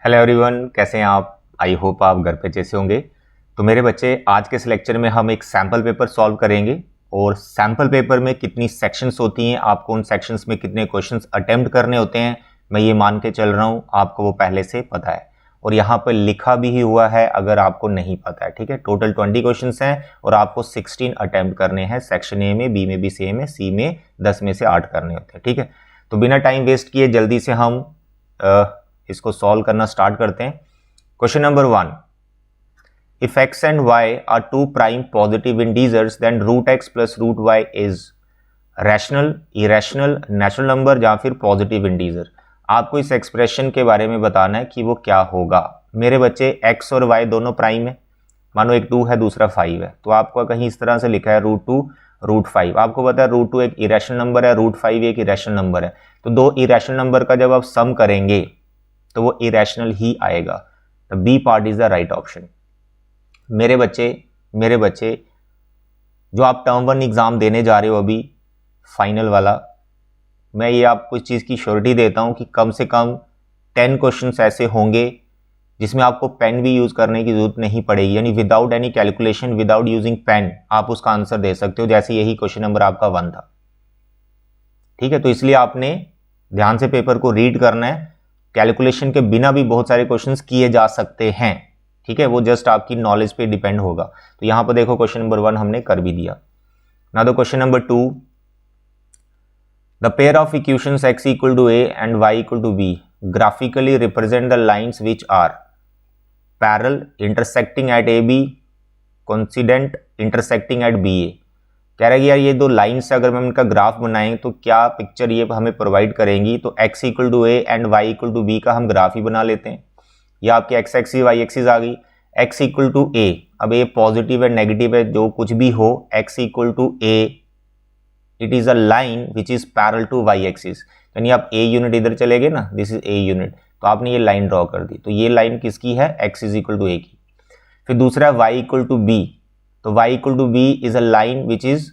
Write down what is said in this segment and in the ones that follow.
Hello everyone, कैसे हैं आप। आई होप आप घर पे जैसे होंगे। तो मेरे बच्चे, आज के इस लेक्चर में हम एक सैम्पल पेपर सॉल्व करेंगे और सैम्पल पेपर में कितनी सेक्शंस होती हैं, आपको उन सेक्शंस में कितने क्वेश्चंस अटेम्प्ट करने होते हैं, मैं ये मान के चल रहा हूँ आपको वो पहले से पता है और यहाँ पर लिखा भी हुआ है अगर आपको नहीं पता है। ठीक है, टोटल 20 क्वेश्चन हैं और आपको 16 अटेम्प्ट करने हैं। सेक्शन ए में, बी में भी सेम है, सी में 10 में से 8 करने होते हैं। ठीक है, तो बिना टाइम वेस्ट किए जल्दी से हम इसको सॉल्व करना स्टार्ट करते हैं। Question number 1, if x and y are two prime positive integers then root x plus root y is rational, irrational, natural number या फिर पॉजिटिव इंटीजर। आपको इस एक्सप्रेशन के बारे में बताना है कि वो क्या होगा। मेरे बच्चे x और y दोनों प्राइम है, मानो एक 2 है दूसरा 5 है, तो आपको कहीं इस तरह से लिखा है √2 √5। आपको पता है √2 एक इरेशनल नंबर है, √5 एक इरेशनल नंबर है, तो दो इरेशनल नंबर का जब आप सम करेंगे तो वो इरेशनल ही आएगा। The B part is the right option. मेरे बच्चे जो आप टर्म 1 एग्जाम देने जा रहे हो अभी फाइनल वाला, मैं ये आपको इस चीज़ की श्योरिटी देता हूँ कि कम से कम 10 क्वेश्चंस ऐसे होंगे जिसमें आपको पेन भी यूज़ करने की जरूरत नहीं पड़ेगी, यानी without any calculation, without using pen आप उसका आंसर दे सकते हो, जैसे यही क्वेश्चन नंबर आपका 1 था। ठीक है, तो इसलिए आपने ध्यान से पेपर को रीड करना है। कैलकुलेशन के बिना भी बहुत सारे क्वेश्चंस किए जा सकते हैं। ठीक है, वो जस्ट आपकी नॉलेज पे डिपेंड होगा। तो यहां पर देखो क्वेश्चन नंबर 1 हमने कर भी दिया। Now the question number 2, the pair of equations x equal to a and y equal to b graphically represent the lines which are parallel intersecting at ab, coincident intersecting at ba। कह रहा है कि यार ये दो line से अगर हम इनका ग्राफ बनाएं तो क्या पिक्चर ये हमें प्रोवाइड करेंगी। तो x equal to a and y equal to b का हम ग्राफ ही बना लेते हैं। ये आपकी x एक्सिस y एक्सिस आ गई। x इक्वल टू ए, अब ये पॉजिटिव है नेगेटिव है जो कुछ भी हो, x equal to a it is a line which is parallel to y axis, यानी आप a यूनिट इधर चले गए ना, दिस इज a यूनिट, तो आपने ये लाइन ड्रॉ कर दी। तो ये लाइन किसकी है, x is equal to a की। फिर दूसरा y इक्वल टू बी, तो y equal to b is a line which is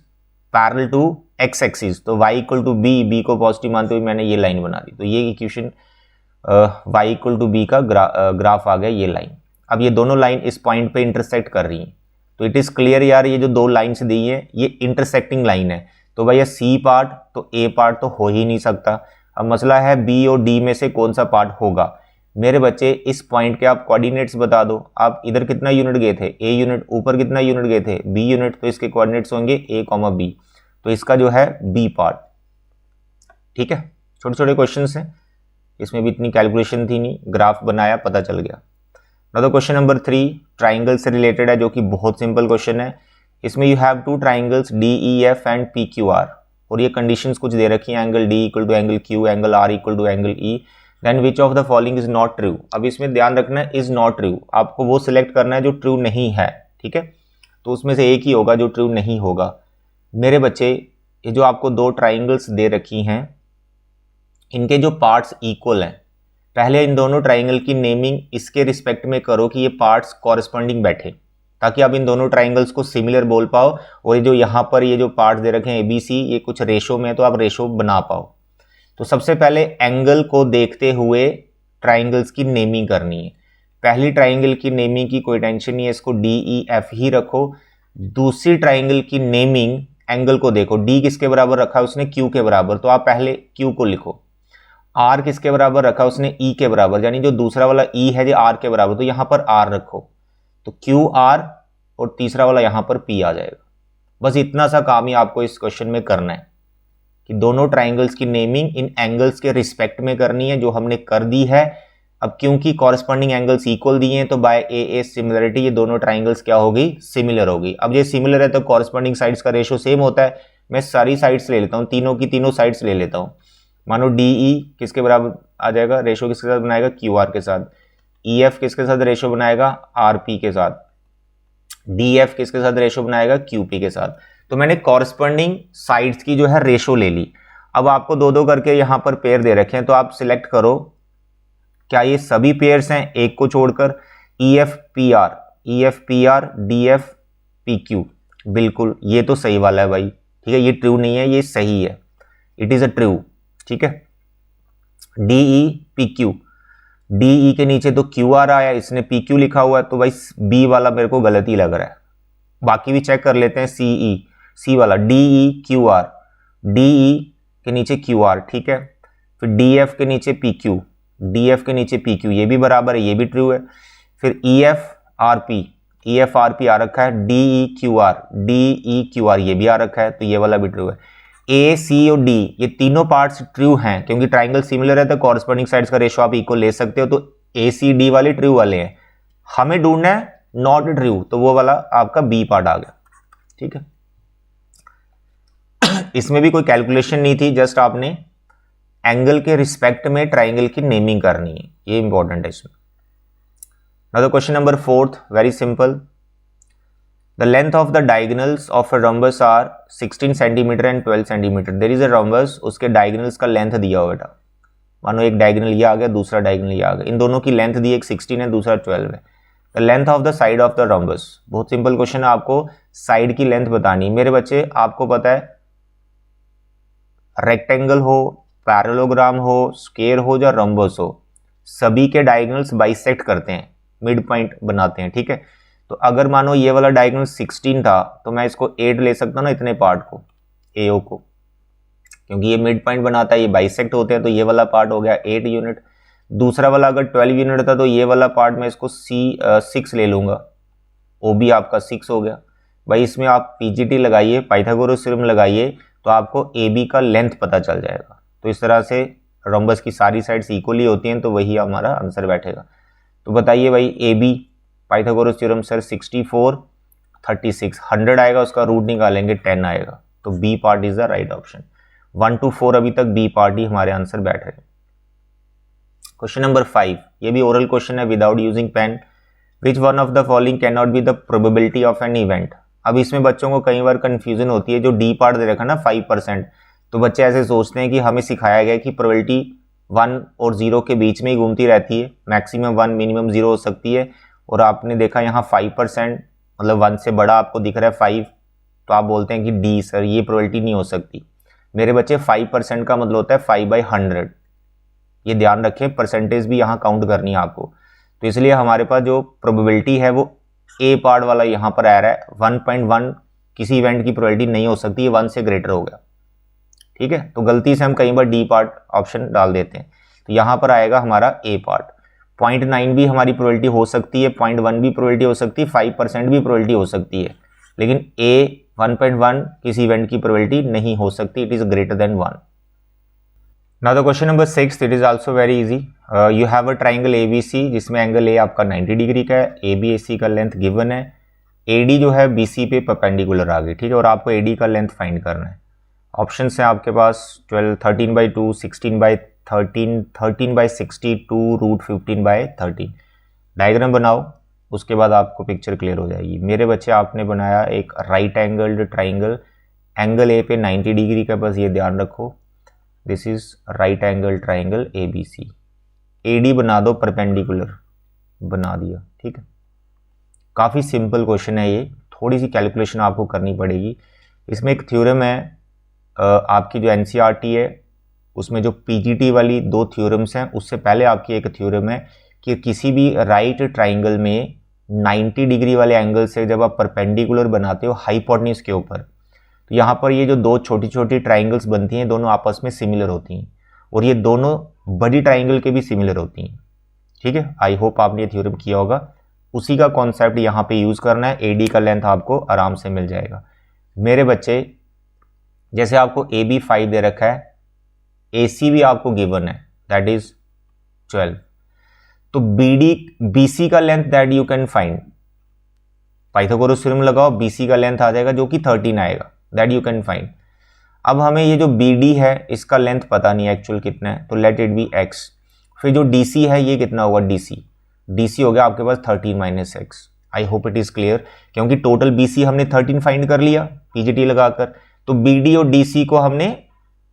parallel to x axis, तो y equal to b, b को पॉजिटिव मानते हुए मैंने ये लाइन बना दी। तो ये equation y equal to b का ग्राफ आ गया, ये लाइन। अब ये दोनों लाइन इस पॉइंट पे इंटरसेक्ट कर रही हैं, तो इट इज क्लियर यार ये जो दो लाइन्स दी हैं ये इंटरसेक्टिंग लाइन है। तो भैया सी पार्ट तो ए पार्ट तो हो ही नहीं सकता। अब मसला है बी और डी में से कौन सा पार्ट होगा। मेरे बच्चे इस पॉइंट के आप कोऑर्डिनेट्स बता दो। आप इधर कितना यूनिट गए थे, ए यूनिट, ऊपर कितना यूनिट गए थे, बी यूनिट, तो इसके कोऑर्डिनेट्स होंगे ए कॉमा बी, तो इसका जो है बी पार्ट। ठीक है, छोटे छोटे क्वेश्चंस हैं, इसमें भी इतनी कैलकुलेशन थी नहीं, ग्राफ बनाया पता चल गया। Now the question number 3 triangle से रिलेटेड है, जो कि बहुत सिंपल क्वेश्चन है। इसमें you have two triangles D E F and P Q R, और ये कंडीशंस कुछ दे रखी है, angle D equal to angle Q, angle R equal to angle E, then which of the following is not true. अब इसमें ध्यान रखना है इज नॉट ट्रू, आपको वो सिलेक्ट करना है जो ट्रू नहीं है। ठीक है, तो उसमें से एक ही होगा जो ट्रू नहीं होगा। मेरे बच्चे ये जो आपको दो ट्राइंगल्स दे रखी हैं, इनके जो पार्ट्स इक्वल हैं, पहले इन दोनों ट्राइंगल की नेमिंग इसके रिस्पेक्ट में करो कि ये पार्ट्स कॉरेस्पॉन्डिंग बैठे, ताकि आप इन दोनों ट्राइंगल्स को सिमिलर बोल पाओ। और ये जो यहाँ पर ये जो पार्ट्स दे रखे हैं ए बी सी, ये कुछ रेशो में है तो आप रेशो बना पाओ। तो सबसे पहले एंगल को देखते हुए ट्राइंगल्स की नेमिंग करनी है। पहली ट्राइंगल की नेमिंग की कोई टेंशन नहीं है, इसको डी ई एफ ही रखो। दूसरी ट्राइंगल की नेमिंग एंगल को देखो, डी किसके बराबर रखा है उसने, क्यू के बराबर, तो आप पहले क्यू को लिखो। आर किसके बराबर रखा उसने, ई के बराबर, यानी जो दूसरा वाला ई है जो आर के बराबर, तो यहां पर आर रखो, तो क्यू आर, और तीसरा वाला यहां पर पी आ जाएगा। बस इतना सा काम ही आपको इस क्वेश्चन में करना है कि दोनों ट्राइंगल्स की नेमिंग इन एंगल्स के रिस्पेक्ट में करनी है, जो हमने कर दी है। अब क्योंकि कॉरेस्पॉन्डिंग एंगल्स इक्वल दिए हैं तो बाय ए सिमिलरिटी ये दोनों ट्राइंगल्स क्या होगी, सिमिलर होगी। अब ये सिमिलर है तो कॉरेस्पॉन्डिंग साइड्स का रेशो सेम होता है। मैं सारी साइड्स ले लेता हूँ, तीनों की तीनों साइड्स ले लेता हूँ। मानो डी ई किसके बराबर आ जाएगा, रेशो किसके साथ बनाएगा, क्यू आर के साथ। ई एफ किसके साथ रेशो बनाएगा, आर पी के साथ। डी एफ किसके साथ रेशो बनाएगा, क्यू पी के साथ। तो मैंने कॉरेस्पॉन्डिंग साइड्स की जो है रेशो ले ली। अब आपको दो दो करके यहां पर पेयर दे रखे हैं, तो आप सिलेक्ट करो क्या ये सभी पेयर्स हैं एक को छोड़कर। E F P R, E F P R, D F P Q, बिल्कुल ये तो सही वाला है भाई। ठीक है, ये ट्रू नहीं है, ये सही है, इट इज अ ट्रू। ठीक है, D E P Q, DE के नीचे तो QR आया, इसने PQ लिखा हुआ है, तो भाई B वाला मेरे को गलत ही लग रहा है। बाकी भी चेक कर लेते हैं। C वाला DE QR, DE के नीचे QR, ठीक है। फिर DF के नीचे PQ, DF के नीचे PQ, ये भी बराबर है, ये भी ट्रू है। फिर EF RP आ रखा है, DE QR ये भी आ रखा है, तो ये वाला भी ट्रू है। A, C और D ये तीनों पार्ट्स ट्रू हैं, क्योंकि ट्राइंगल सिमिलर है तो कॉरस्पॉन्डिंग साइड्स का रेशो आप इक्वल ले सकते हो, तो A, C, D वाले ट्रू वाले हैं। हमें ढूंढना है नॉट ट्रू, तो वो वाला आपका B पार्ट आ गया, ठीक है। इसमें भी कोई कैलकुलेशन नहीं थी, जस्ट आपने एंगल के रिस्पेक्ट में ट्राइंगल की नेमिंग करनी है, ये इंपॉर्टेंट है इसमें। Now the question number 4, very simple. The length of the diagonals of a rhombus are 16 cm and 12 cm. There is a rhombus, उसके diagonals का लेंथ दिया हुआ बेटा। मानो एक डायगोनल ये आ गया, दूसरा डायगोनल ये आ गया, इन दोनों की लेंथ दी, एक 16 है, दूसरा 12 है। The length of the side of the rhombus, बहुत सिंपल क्वेश्चन है, आपको साइड की लेंथ बतानी। मेरे बच्चे आपको पता है रेक्टेंगल हो, पैरेललोग्राम हो, स्क्वायर हो या rhombus हो, सभी के डायगोनल्स बाइसेक्ट करते हैं, मिड पॉइंट बनाते हैं, ठीक है। तो अगर मानो ये वाला डायगोनल 16 था तो मैं इसको 8 ले सकता हूँ ना, इतने पार्ट को, AO को, क्योंकि ये मिड पॉइंट बनाता है, ये बाइसेक्ट होते हैं, तो ये वाला पार्ट हो गया 8 यूनिट। दूसरा वाला अगर 12 यूनिट था तो ये वाला पार्ट मैं इसको 6 ले लूँगा, OB आपका 6 हो गया। भाई इसमें आप PGT लगाइए, पाइथागोरस थ्योरम लगाइए, तो आपको AB का लेंथ पता चल जाएगा। तो इस तरह से रोम्बस की सारी साइड्स इक्वली होती हैं, तो वही हमारा आंसर बैठेगा। तो बताइए भाई AB पाइथागोरस थ्योरम सर 64 36 100 आएगा, उसका रूट निकालेंगे 10 आएगा, तो B part is the right option. 1 to 4 अभी तक B पार्ट ही हमारे आंसर बैठ रहे हैं। क्वेश्चन नंबर 5, ये भी ओरल क्वेश्चन है, without using pen. Which one of the following can not be the probability of an event. अब इसमें बच्चों को कई बार कंफ्यूजन होती है, जो D पार्ट दे रखा ना 5%, तो बच्चे ऐसे सोचते हैं कि हमें सिखाया गया कि प्रोबेबिलिटी 1 और 0 के बीच में ही घूमती रहती है, मैक्सिमम 1 मिनिमम 0 हो सकती है, और आपने देखा यहाँ 5%, मतलब 1 से बड़ा आपको दिख रहा है 5, तो आप बोलते हैं कि D सर ये प्रोबेबिलिटी नहीं हो सकती। मेरे बच्चे 5% का मतलब होता है 5/100, ये ध्यान रखें, परसेंटेज भी यहाँ काउंट करनी है आपको। तो इसलिए हमारे पास जो प्रोबेबिलिटी है वो A पार्ट वाला यहाँ पर आ रहा है, 1.1 किसी इवेंट की प्रोबेबिलिटी नहीं हो सकती, ये 1 से ग्रेटर हो गया, ठीक है। तो गलती से हम कई बार D पार्ट ऑप्शन डाल देते हैं, तो यहाँ पर आएगा हमारा A पार्ट। 0.9 भी हमारी प्रोबेबिलिटी हो सकती है, 0.1 भी प्रोबेबिलिटी हो सकती है, 5% भी प्रोबेबिलिटी हो सकती है, लेकिन A 1.1 किसी इवेंट की प्रोबेबिलिटी नहीं हो सकती, it is greater than 1। Now the question number 6, it is also very easy. You have a triangle ABC जिसमें एंगल A आपका 90 डिग्री का है, ABAC का लेंथ गिवन है, AD जो है BC पे परपेंडिकुलर आ गई, ठीक है, और आपको AD का लेंथ फाइंड करना है। ऑप्शन है आपके पास 13/2, 16/13, 13/62, √15/13। डायग्राम बनाओ, उसके बाद आपको पिक्चर क्लियर हो जाएगी। मेरे बच्चे आपने बनाया एक right angled triangle, angle A पे 90 डिग्री का, बस ये ध्यान रखो, this is right angle triangle ABC। AD बना दो परपेंडिकुलर, बना दिया, ठीक है। काफ़ी सिंपल क्वेश्चन है ये, थोड़ी सी कैलकुलेशन आपको करनी पड़ेगी। इसमें एक थ्योरम है, आपकी जो NCERT है उसमें जो PGT वाली 2 थ्योरम्स हैं, उससे पहले आपकी एक थ्योरम है कि किसी भी राइट ट्राइंगल में 90 डिग्री वाले एंगल से जब आप परपेंडिकुलर बनाते हो हाइपोटेन्यूज के ऊपर, तो यहाँ पर ये जो 2 छोटी छोटी ट्राइंगल्स बनती हैं, दोनों आपस में सिमिलर होती हैं, और ये दोनों बड़ी ट्राइंगल के भी सिमिलर होती हैं, ठीक है। आई होप आपने ये थ्योरम किया होगा, उसी का कॉन्सेप्ट यहाँ पे यूज़ करना है। AD का लेंथ आपको आराम से मिल जाएगा। मेरे बच्चे जैसे आपको AB 5 दे रखा है, AC भी आपको गिवन है, दैट इज 12, तो BC का length that you can find, Pythagoras theorem लगाओ, BC का लेंथ आ जाएगा जो कि 13 आएगा, दैट यू कैन फाइंड। अब हमें ये जो BD है इसका लेंथ पता नहीं है एक्चुअल कितना है, तो लेट इट बी x। फिर जो DC है ये कितना होगा, DC हो गया आपके पास 13 - x। I hope it is clear, क्योंकि टोटल BC हमने 13 फाइंड कर लिया PGT लगाकर, तो BD और DC को हमने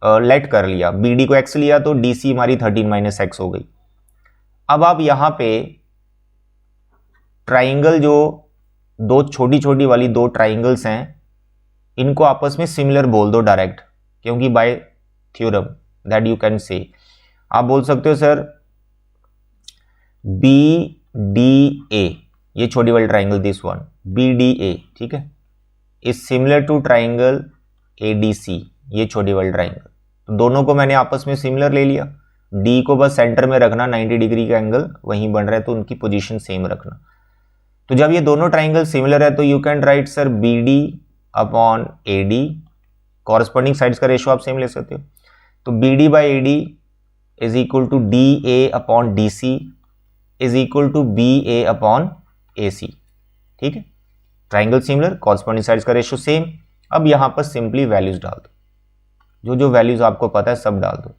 लेट कर लिया, BD को x लिया तो DC हमारी 13 - x हो गई। अब आप यहां पे ट्राइंगल जो 2 छोटी छोटी वाली 2 ट्राइंगल्स हैं, इनको आपस में सिमिलर बोल दो डायरेक्ट, क्योंकि bye theorem that you can say, आप बोल सकते हो सर BDA, ये छोटी वाली ट्राइंगल दिस वन BDA, ठीक है, is similar to triangle ADC, ये छोटी वाली ट्राइंगल। तो दोनों को मैंने आपस में सिमिलर ले लिया, D को बस सेंटर में रखना, 90 डिग्री का एंगल वहीं बन रहा है तो उनकी पोजीशन सेम रखना। तो जब ये दोनों ट्राइंगल सिमिलर है तो you can write sir BD upon AD, corresponding sides का रेशियो आप सेम ले सकते हो। तो BD by AD is equal to DA upon DC is equal to BA upon AC, ठीक है, ट्राइंगल सिमिलर, कॉरस्पॉन्डिंग साइड्स का रेशियो सेम। अब यहां पर सिंपली वैल्यूज डाल दो, जो जो वैल्यूज आपको पता है सब डाल दो।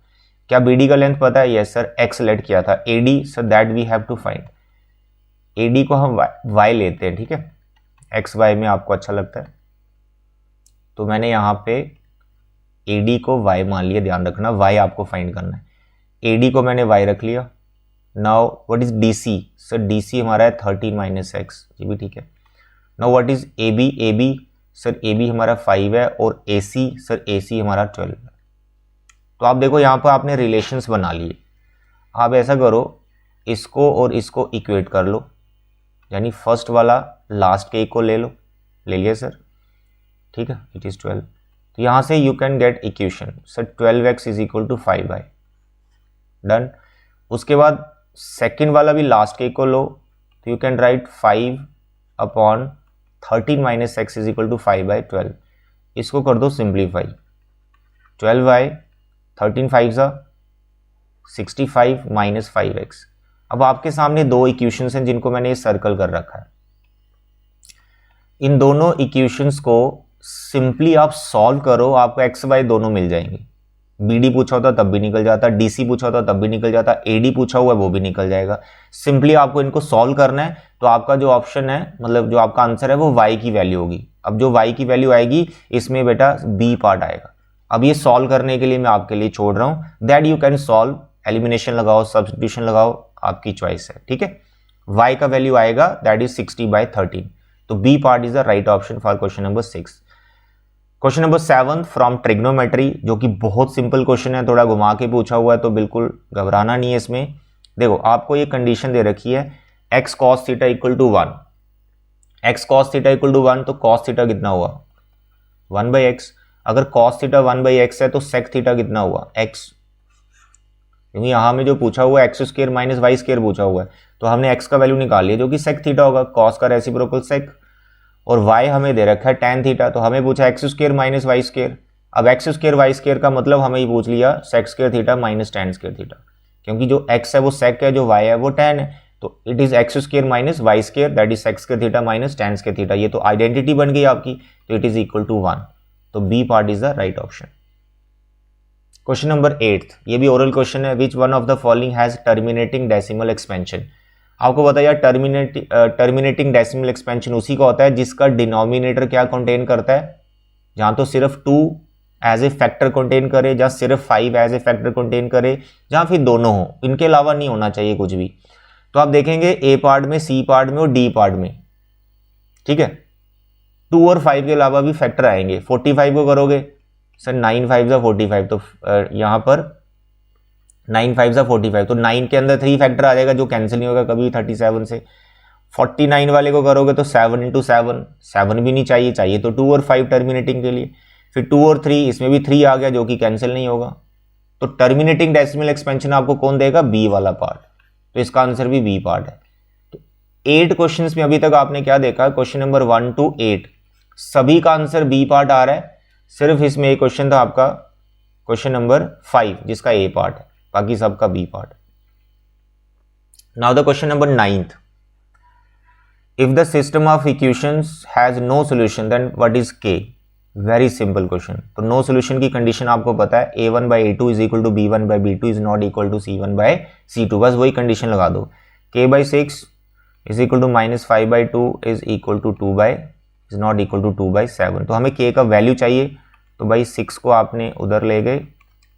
क्या BD का लेंथ पता है? यस सर, x लेट किया था, AD sir that we have to find, AD को हम y लेते हैं, ठीक है, x y में आपको अच्छा लगता है, तो मैंने यहाँ पे AD को y मान लिया, ध्यान रखना y आपको फाइंड करना है, AD को मैंने y रख लिया। Now what is DC? Sir DC हमारा है 13 माइनस एक्स, ये भी ठीक है। Now what is AB? AB sir AB हमारा 5 है, और AC सर AC हमारा 12 है। तो आप देखो यहाँ पर आपने रिलेशंस बना लिए। आप ऐसा करो, इसको और इसको इक्वेट कर लो, यानी फर्स्ट वाला लास्ट के को ले लो, ले लिया सर, ठीक है, इट इज 12। तो यहाँ से you can get equation sir 12x is equal to 5y, done. उसके बाद सेकेंड वाला भी लास्ट के को लो, तो you can write 5 upon 13 minus x is equal to 5/12। इसको कर दो सिंप्लीफाई, 12y 13 5 65 माइनस 5x। अब आपके सामने दो इक्वेशंस हैं जिनको मैंने सर्कल कर रखा है। इन दोनों इक्वेशंस को सिंपली आप सॉल्व करो, आपको एक्स वाई दोनों मिल जाएंगे। BD पूछा होता तब भी निकल जाता, DC पूछा होता तब भी निकल जाता, AD पूछा हुआ है वो भी निकल जाएगा। सिंपली आपको इनको सॉल्व करना है, तो आपका जो ऑप्शन है, मतलब जो आपका आंसर है वो y की वैल्यू होगी। अब जो y की वैल्यू आएगी इसमें बेटा B पार्ट आएगा। अब ये सॉल्व करने के लिए मैं आपके लिए छोड़ रहा हूं, that you can solve, elimination लगाओ, सब्स्टिट्यूशन लगाओ, आपकी चॉइस है, ठीक है। y का वैल्यू आएगा दैट इज 60/13, तो B part is the right option for question number 6। Question number 7 from trigonometry, जो कि बहुत सिंपल क्वेश्चन है, थोड़ा घुमा के पूछा हुआ है तो बिल्कुल घबराना नहीं है इसमें। देखो आपको ये कंडीशन दे रखी है x cos theta equal to 1, x cos theta equal to 1, तो cos थीटा कितना हुआ 1/x। अगर cos थीटा 1/x है तो sec थीटा कितना हुआ x, क्योंकि यहाँ में जो पूछा हुआ है x² माइनस y² पूछा हुआ है, तो हमने x का वैल्यू निकाल लिया जो कि sec थीटा होगा, cos का रेसिप्रोकल sec, और y हमें दे रखा है tan थीटा, तो हमें पूछा x² माइनस y²। अब x² y² का मतलब हमें ये पूछ लिया sec² theta minus tan² theta, क्योंकि जो x है वो sec है, जो y है वो tan है, तो it is x² minus y² that is sec² theta minus tan² theta. ये तो आइडेंटिटी बन गई आपकी, तो इट इज इक्वल टू 1, तो B part is the right option. Question number 8, ये भी ओरल क्वेश्चन है। विच one of the following has terminating decimal expansion. आपको बताया टर्मिनेटिंग डेसिमल एक्सपेंशन उसी का होता है जिसका डिनोमिनेटर क्या कंटेन करता है, जहां तो सिर्फ 2 एज ए फैक्टर कंटेन करे, जहां सिर्फ 5 एज ए फैक्टर कंटेन करे, जहां फिर दोनों हो, इनके अलावा नहीं होना चाहिए कुछ भी। तो आप देखेंगे A पार्ट में, C पार्ट में और D पार्ट में, ठीक है, 2 और 5 के अलावा भी फैक्टर आएंगे। 45 को करोगे सर 9 5 45, तो यहाँ पर 9 5 45, तो 9 के अंदर 3 फैक्टर आ जाएगा जो कैंसिल नहीं होगा कभी 37 से। 49 वाले को करोगे तो 7 × 7, 7 भी नहीं चाहिए, चाहिए तो 2 और 5 टर्मिनेटिंग के लिए, फिर 2 और 3, इसमें भी 3 आ गया जो कि कैंसिल नहीं होगा। तो टर्मिनेटिंग डेसिमल एक्सपेंशन आपको कौन देगा, B वाला पार्ट, तो इसका आंसर भी B पार्ट है। तो 8 क्वेश्चन में अभी तक आपने क्या देखा, क्वेश्चन नंबर 1 to 8 सभी का आंसर B पार्ट आ रहा है, सिर्फ इसमें एक क्वेश्चन था आपका क्वेश्चन नंबर 5 जिसका A पार्ट है, बाकी सबका B part. Now the question number 9th, if the system of equations has no solution then what is K। Very simple question. तो नो सॉल्यूशन की कंडीशन आपको पता है, A1/A2 is equal to B1/B2 is not equal to C1/C2, बस वही condition लगा दो। K/6 is equal to -5/2 is equal to 2 is not equal to 2/7। तो हमें K का वैल्यू चाहिए, तो भाई 6 को आपने उधर ले गए,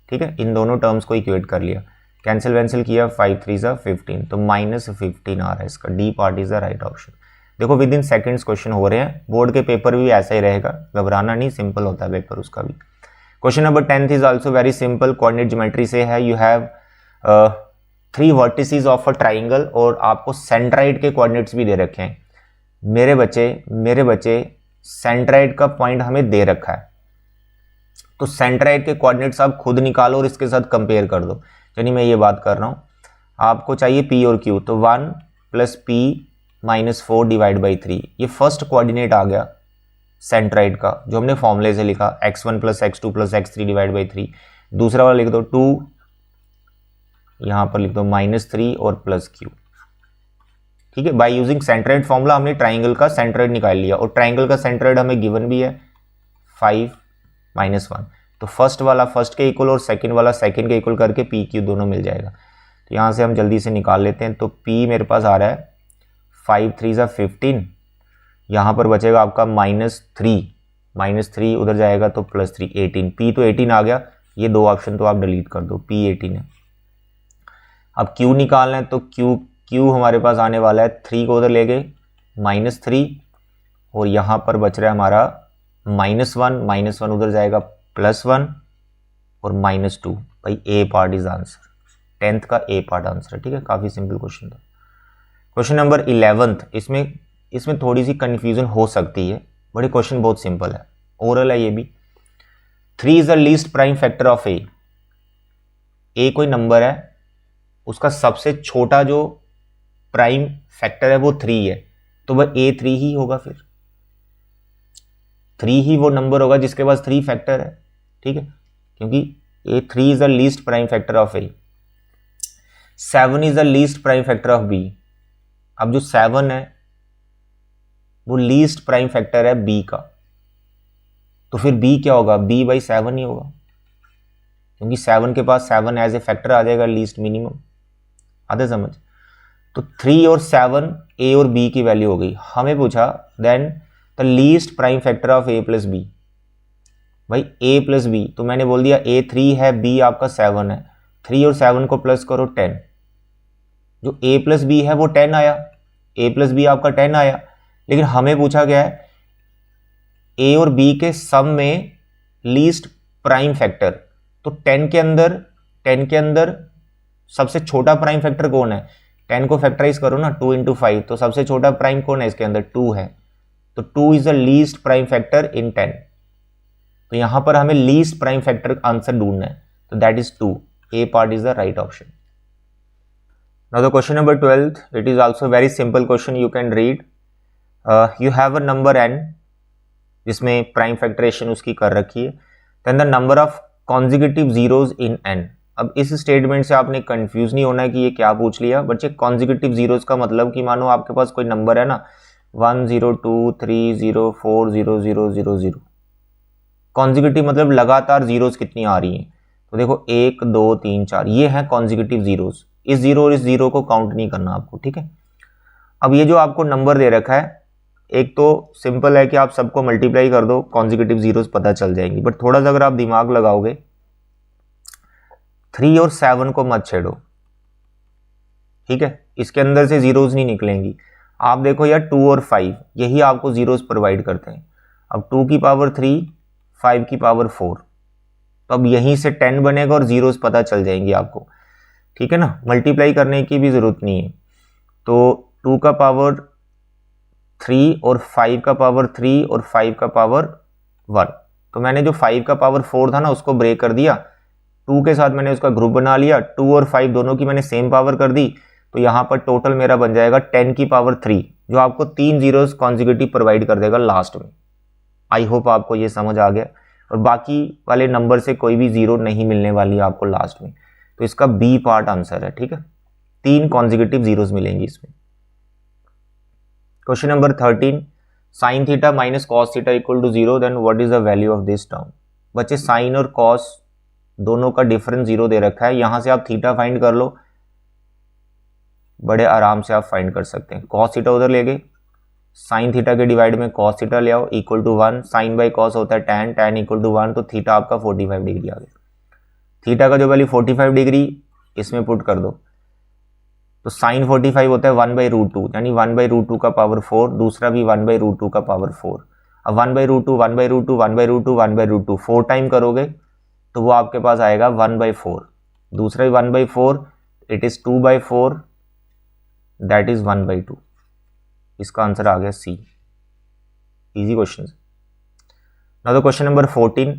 ठीक है, इन दोनों टर्म्स को इक्वेट कर लिया, कैंसिल वैंसिल किया, 5 3 15, तो -15 आ रहा है इसका। D part is the right option. देखो विद इन सेकेंड्स क्वेश्चन हो रहे हैं, बोर्ड के पेपर भी ऐसा ही रहेगा, घबराना नहीं, सिंपल होता है पेपर उसका भी। Question number 10th is also very simple, coordinate geometry से है। You have 3 vertices of a triangle और आपको सेंट्राइड के कोऑर्डिनेट्स भी दे रखे हैं। मेरे बच्चे सेंट्राइड का पॉइंट हमें दे रखा है, तो सेंट्राइड के कोऑर्डिनेट्स आप खुद निकालो और इसके साथ कंपेयर कर दो। यानी मैं ये बात कर रहा हूँ, आपको चाहिए पी और क्यू, तो 1 + p - 4 / 3, ये फर्स्ट कोऑर्डिनेट आ गया सेंट्राइड का, जो हमने फॉर्मूले से लिखा x1 + x2 + x3 / 3। दूसरा वाला लिख दो 2, यहां पर लिख दो -3 और +q। ठीक है, बाय यूजिंग सेंट्राइड फॉर्मूला हमने ट्राइंगल का सेंट्राइड निकाल लिया, और ट्राइंगल का सेंट्राइड हमें गिवन भी है 5 - 1। तो फर्स्ट वाला फर्स्ट के इक्वल और सेकंड वाला सेकंड के इक्वल करके पी क्यू दोनों मिल जाएगा। तो यहाँ से हम जल्दी से निकाल लेते हैं। तो पी मेरे पास आ रहा है 5 × 3 = 15, यहाँ पर बचेगा आपका -3 उधर जाएगा तो +3 18। पी तो 18 आ गया, ये 2 ऑप्शन तो आप डिलीट कर दो, पी 18 है। अब क्यू निकालना है, तो क्यू हमारे पास आने वाला है 3 को उधर ले गए -3, और यहाँ पर बच रहा है हमारा -1 उधर जाएगा +1 और -2। भाई ए पार्ट इज आंसर, 10th का ए पार्ट आंसर है। ठीक है, काफ़ी सिंपल क्वेश्चन था। क्वेश्चन नंबर 11th, इसमें थोड़ी सी कन्फ्यूजन हो सकती है, बट क्वेश्चन बहुत सिंपल है, ओरल है ये भी। 3 is the least prime factor of A. A कोई नंबर है, उसका सबसे छोटा जो प्राइम फैक्टर है वो 3 है, तो वह A3 ही होगा। फिर 3 ही वो नंबर होगा जिसके पास 3 फैक्टर है। ठीक है, क्योंकि A3 is the least prime factor of A। 7 is the least prime factor of B। अब जो 7 है वो लीस्ट प्राइम फैक्टर है B का, तो फिर B क्या होगा, B/7 ही होगा, क्योंकि 7 के पास 7 एज ए फैक्टर आ जाएगा, लीस्ट मिनिमम। आधे समझ। तो 3 और 7 A और B की वैल्यू हो गई। हमें पूछा then the least prime factor of A + B। भाई A + B, तो मैंने बोल दिया A3 है, B आपका 7 है, 3 और 7 को प्लस करो 10, जो A + B है वो 10 आया, A + B आपका 10 आया। लेकिन हमें पूछा गया है A और B के सम में लीस्ट प्राइम फैक्टर, तो 10 के अंदर सबसे छोटा प्राइम फैक्टर कौन है, 10 को फैक्टराइज करो ना, 2 × 5, तो सबसे छोटा प्राइम कौन है इसके अंदर, 2 है, तो 2 is the least prime factor in 10। तो यहां पर हमें लीस्ट प्राइम फैक्टर आंसर ढूंढना है, तो that is 2, A part is the right option. Now the question number 12th, it is also very simple question, you can read. You have a number n जिसमें prime factorization उसकी कर रखी है, then the number of consecutive zeros in n। अब इस statement से आपने confuse नहीं होना है कि ये क्या पूछ लिया, बट ये कॉन्जिक्यूटिव जीरोज का मतलब कि मानो आपके पास कोई नंबर है ना 1 0 2 3 0 4 0 0 0 0, कॉन्जिक्यूटिव मतलब लगातार जीरोज कितनी आ रही हैं, तो देखो 1 2 3 4, ये है कॉन्जिक्यूटिव जीरोज। इस जीरो और इस जीरो को काउंट नहीं करना आपको। ठीक है, अब ये जो आपको नंबर दे रखा है, एक तो सिंपल है कि आप सबको मल्टीप्लाई कर दो, कॉन्जिक्यूटिव जीरोज पता चल जाएंगी, बट थोड़ा सा अगर आप दिमाग लगाओगे, 3 और 7 को मत छेड़ो। ठीक है, इसके अंदर से जीरोज नहीं निकलेंगी। आप देखो यार 2 और 5, यही आपको जीरोज प्रोवाइड करते हैं। अब 2 की पावर 3, 5 की पावर 4, तो अब यहीं से 10 बनेगा और जीरोज पता चल जाएंगी आपको। ठीक है ना, मल्टीप्लाई करने की भी जरूरत नहीं है। तो 2 का पावर 3 और 5 का पावर 3 और 5 का पावर 1, तो मैंने जो 5 का पावर 4 था ना उसको ब्रेक कर दिया, 2 के साथ मैंने उसका ग्रुप बना लिया, 2 और 5 दोनों की मैंने सेम पावर कर दी, तो यहाँ पर टोटल मेरा बन जाएगा 10 की पावर 3, जो आपको 3 जीरोस कॉन्जिक्यूटिव प्रोवाइड कर देगा लास्ट में। आई होप आपको ये समझ आ गया, और बाकी वाले नंबर से कोई भी जीरो नहीं मिलने वाली है आपको लास्ट में, तो इसका बी पार्ट आंसर है। ठीक है, 3 कॉन्जिक्यूटिव जीरोस मिलेंगी इसमें। Question number 13, sine theta minus cos theta equal to 0, then what is the value of this term. बच्चे साइन और कॉस दोनों का डिफरेंस 0 दे रखा है, यहां से आप थीटा फाइंड कर लो, बड़े आराम से आप फाइंड कर सकते हैं। कॉस थीटा उधर ले गए, साइन थीटा के डिवाइड में कॉस थीटा ले आओ, equal to 1, sine by cos होता है tan, tan इक्वल टू 1, तो थीटा आपका 45 डिग्री आ गया। थीटा का जो वैल्यू 45 डिग्री इसमें पुट कर दो, तो साइन 45 होता है 1/√2, यानी 1/√2 का पावर 4, दूसरा भी 1/√2 का पावर 4। अब 1/√2 1/√2 1/√2 1/√2 4 टाइम करोगे तो वो आपके पास आएगा 1/4, दूसरा भी 1/4, इट इज 2/4, दैट इज 1/2। इसका आंसर आ गया C. Easy question. Now the question number 14।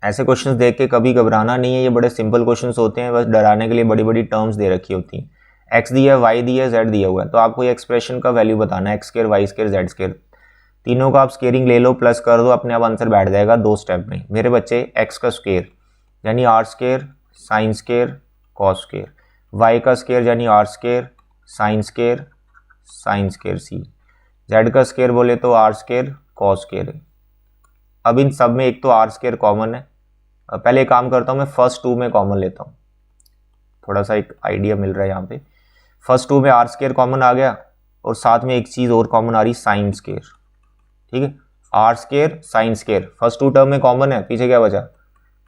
ऐसे क्वेश्चंस देख के कभी घबराना नहीं है, ये बड़े सिंपल क्वेश्चंस होते हैं, बस डराने के लिए बड़ी बड़ी टर्म्स दे रखी होती हैं। एक्स दिया है, वाई दिया है, जेड दिया हुआ है, तो आपको ये एक्सप्रेशन का वैल्यू बताना है, x square, y square, z square. तीनों का आप स्क्वेयरिंग ले लो, प्लस कर दो, अपने आप आंसर बैठ जाएगा 2 स्टेप में। मेरे बच्चे एक्स का स्क्वायर यानी r square sine square cos square, y का स्क्वायर यानी r square sine square c, z का स्क्वायर बोले तो आर स्क्वायर कॉस स्क्वायर है। अब इन सब में एक तो आर स्क्वायर कॉमन है। पहले एक काम करता हूँ, मैं फर्स्ट 2 में कॉमन लेता हूँ, थोड़ा सा एक आइडिया मिल रहा है यहाँ पे। फर्स्ट 2 में आर स्क्वायर कॉमन आ गया और साथ में एक चीज़ और कॉमन आ रही, साइन स्क्वायर। ठीक है, r square sine square first 2 term में कॉमन है, पीछे क्या बचा,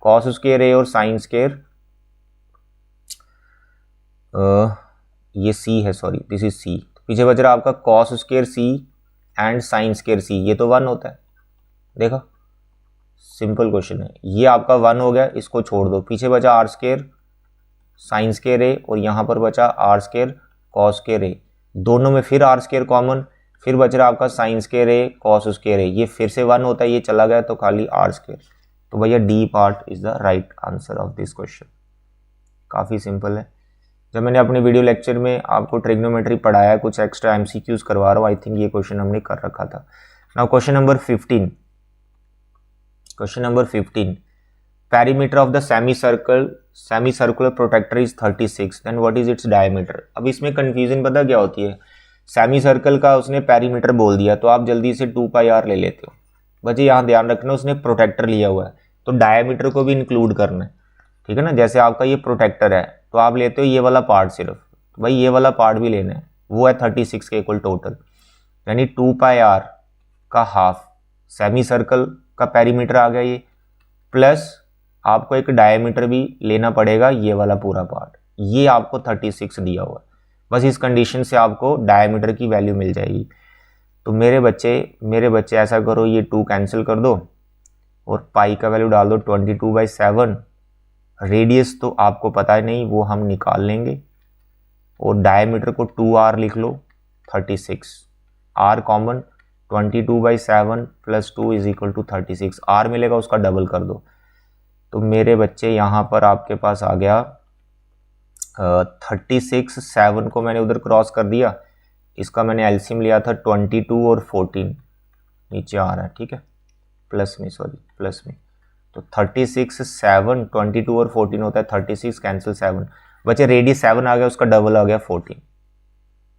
कॉस स्क्वायर ए और साइन स्क्वायर, ये सी है, सॉरी दिस इज सी। पीछे बच रहा आपका cos square C and sine square C, ये तो 1 होता है। देखा, सिंपल क्वेश्चन है। ये आपका 1 हो गया, इसको छोड़ दो, पीछे बचा आर स्क्वायर साइन स्क्वायर ए और यहाँ पर बचा आर स्क्वायर कॉस स्क्वायर ए। दोनों में फिर आर स्क्वायर कॉमन, फिर बच रहा आपका साइन स्क्वायर ए कॉस स्क्वायर ए, ये फिर से 1 होता है, ये चला गया तो खाली आर स्क्वायर। तो भैया D part is the right answer of this question. काफ़ी सिंपल है। जब मैंने अपने वीडियो लेक्चर में आपको ट्रिग्नोमेट्री पढ़ाया, कुछ एक्स्ट्रा एमसीक्यूज करवा रहा हूँ, आई थिंक ये क्वेश्चन हमने कर रखा था। Now question number 15। Question number 15, perimeter of the semi circular protractor is 36, then what is its diameter. अब इसमें कंफ्यूजन पता क्या होती है, सेमी सर्कल का उसने पेरीमीटर बोल दिया तो आप जल्दी से 2πr ले लेते हो। बच्चे यहाँ ध्यान रखना, उसने प्रोटेक्टर लिया हुआ है तो डायमीटर को भी इंक्लूड करना है। ठीक है ना, जैसे आपका ये प्रोटेक्टर है तो आप लेते हो ये वाला पार्ट सिर्फ, तो भाई ये वाला पार्ट भी लेना है, वो है 36 के इक्वल टोटल, यानी 2πr का हाफ सेमी सर्कल का पेरीमीटर आ गया ये, प्लस आपको एक डायमीटर भी लेना पड़ेगा, ये वाला पूरा पार्ट, ये आपको 36 दिया हुआ है। बस इस कंडीशन से आपको डायमीटर की वैल्यू मिल जाएगी। तो मेरे बच्चे ऐसा करो, ये 2 कैंसिल कर दो और पाई का वैल्यू डाल दो 22/7। रेडियस तो आपको पता है नहीं, वो हम निकाल लेंगे, और डायमीटर को 2r लिख लो, 36, r कॉमन, 22/7 + 2 = 36, r मिलेगा उसका डबल कर दो। तो मेरे बच्चे यहाँ पर आपके पास आ गया 36, 7 को मैंने उधर क्रॉस कर दिया, इसका मैंने एलसीएम लिया था 22 और 14 नीचे आ रहा है, ठीक है, प्लस में, तो 36, 7, 22 और 14 होता है 36, कैंसिल 7, बच्चे रेडियस 7 आ गया, उसका डबल आ गया 14।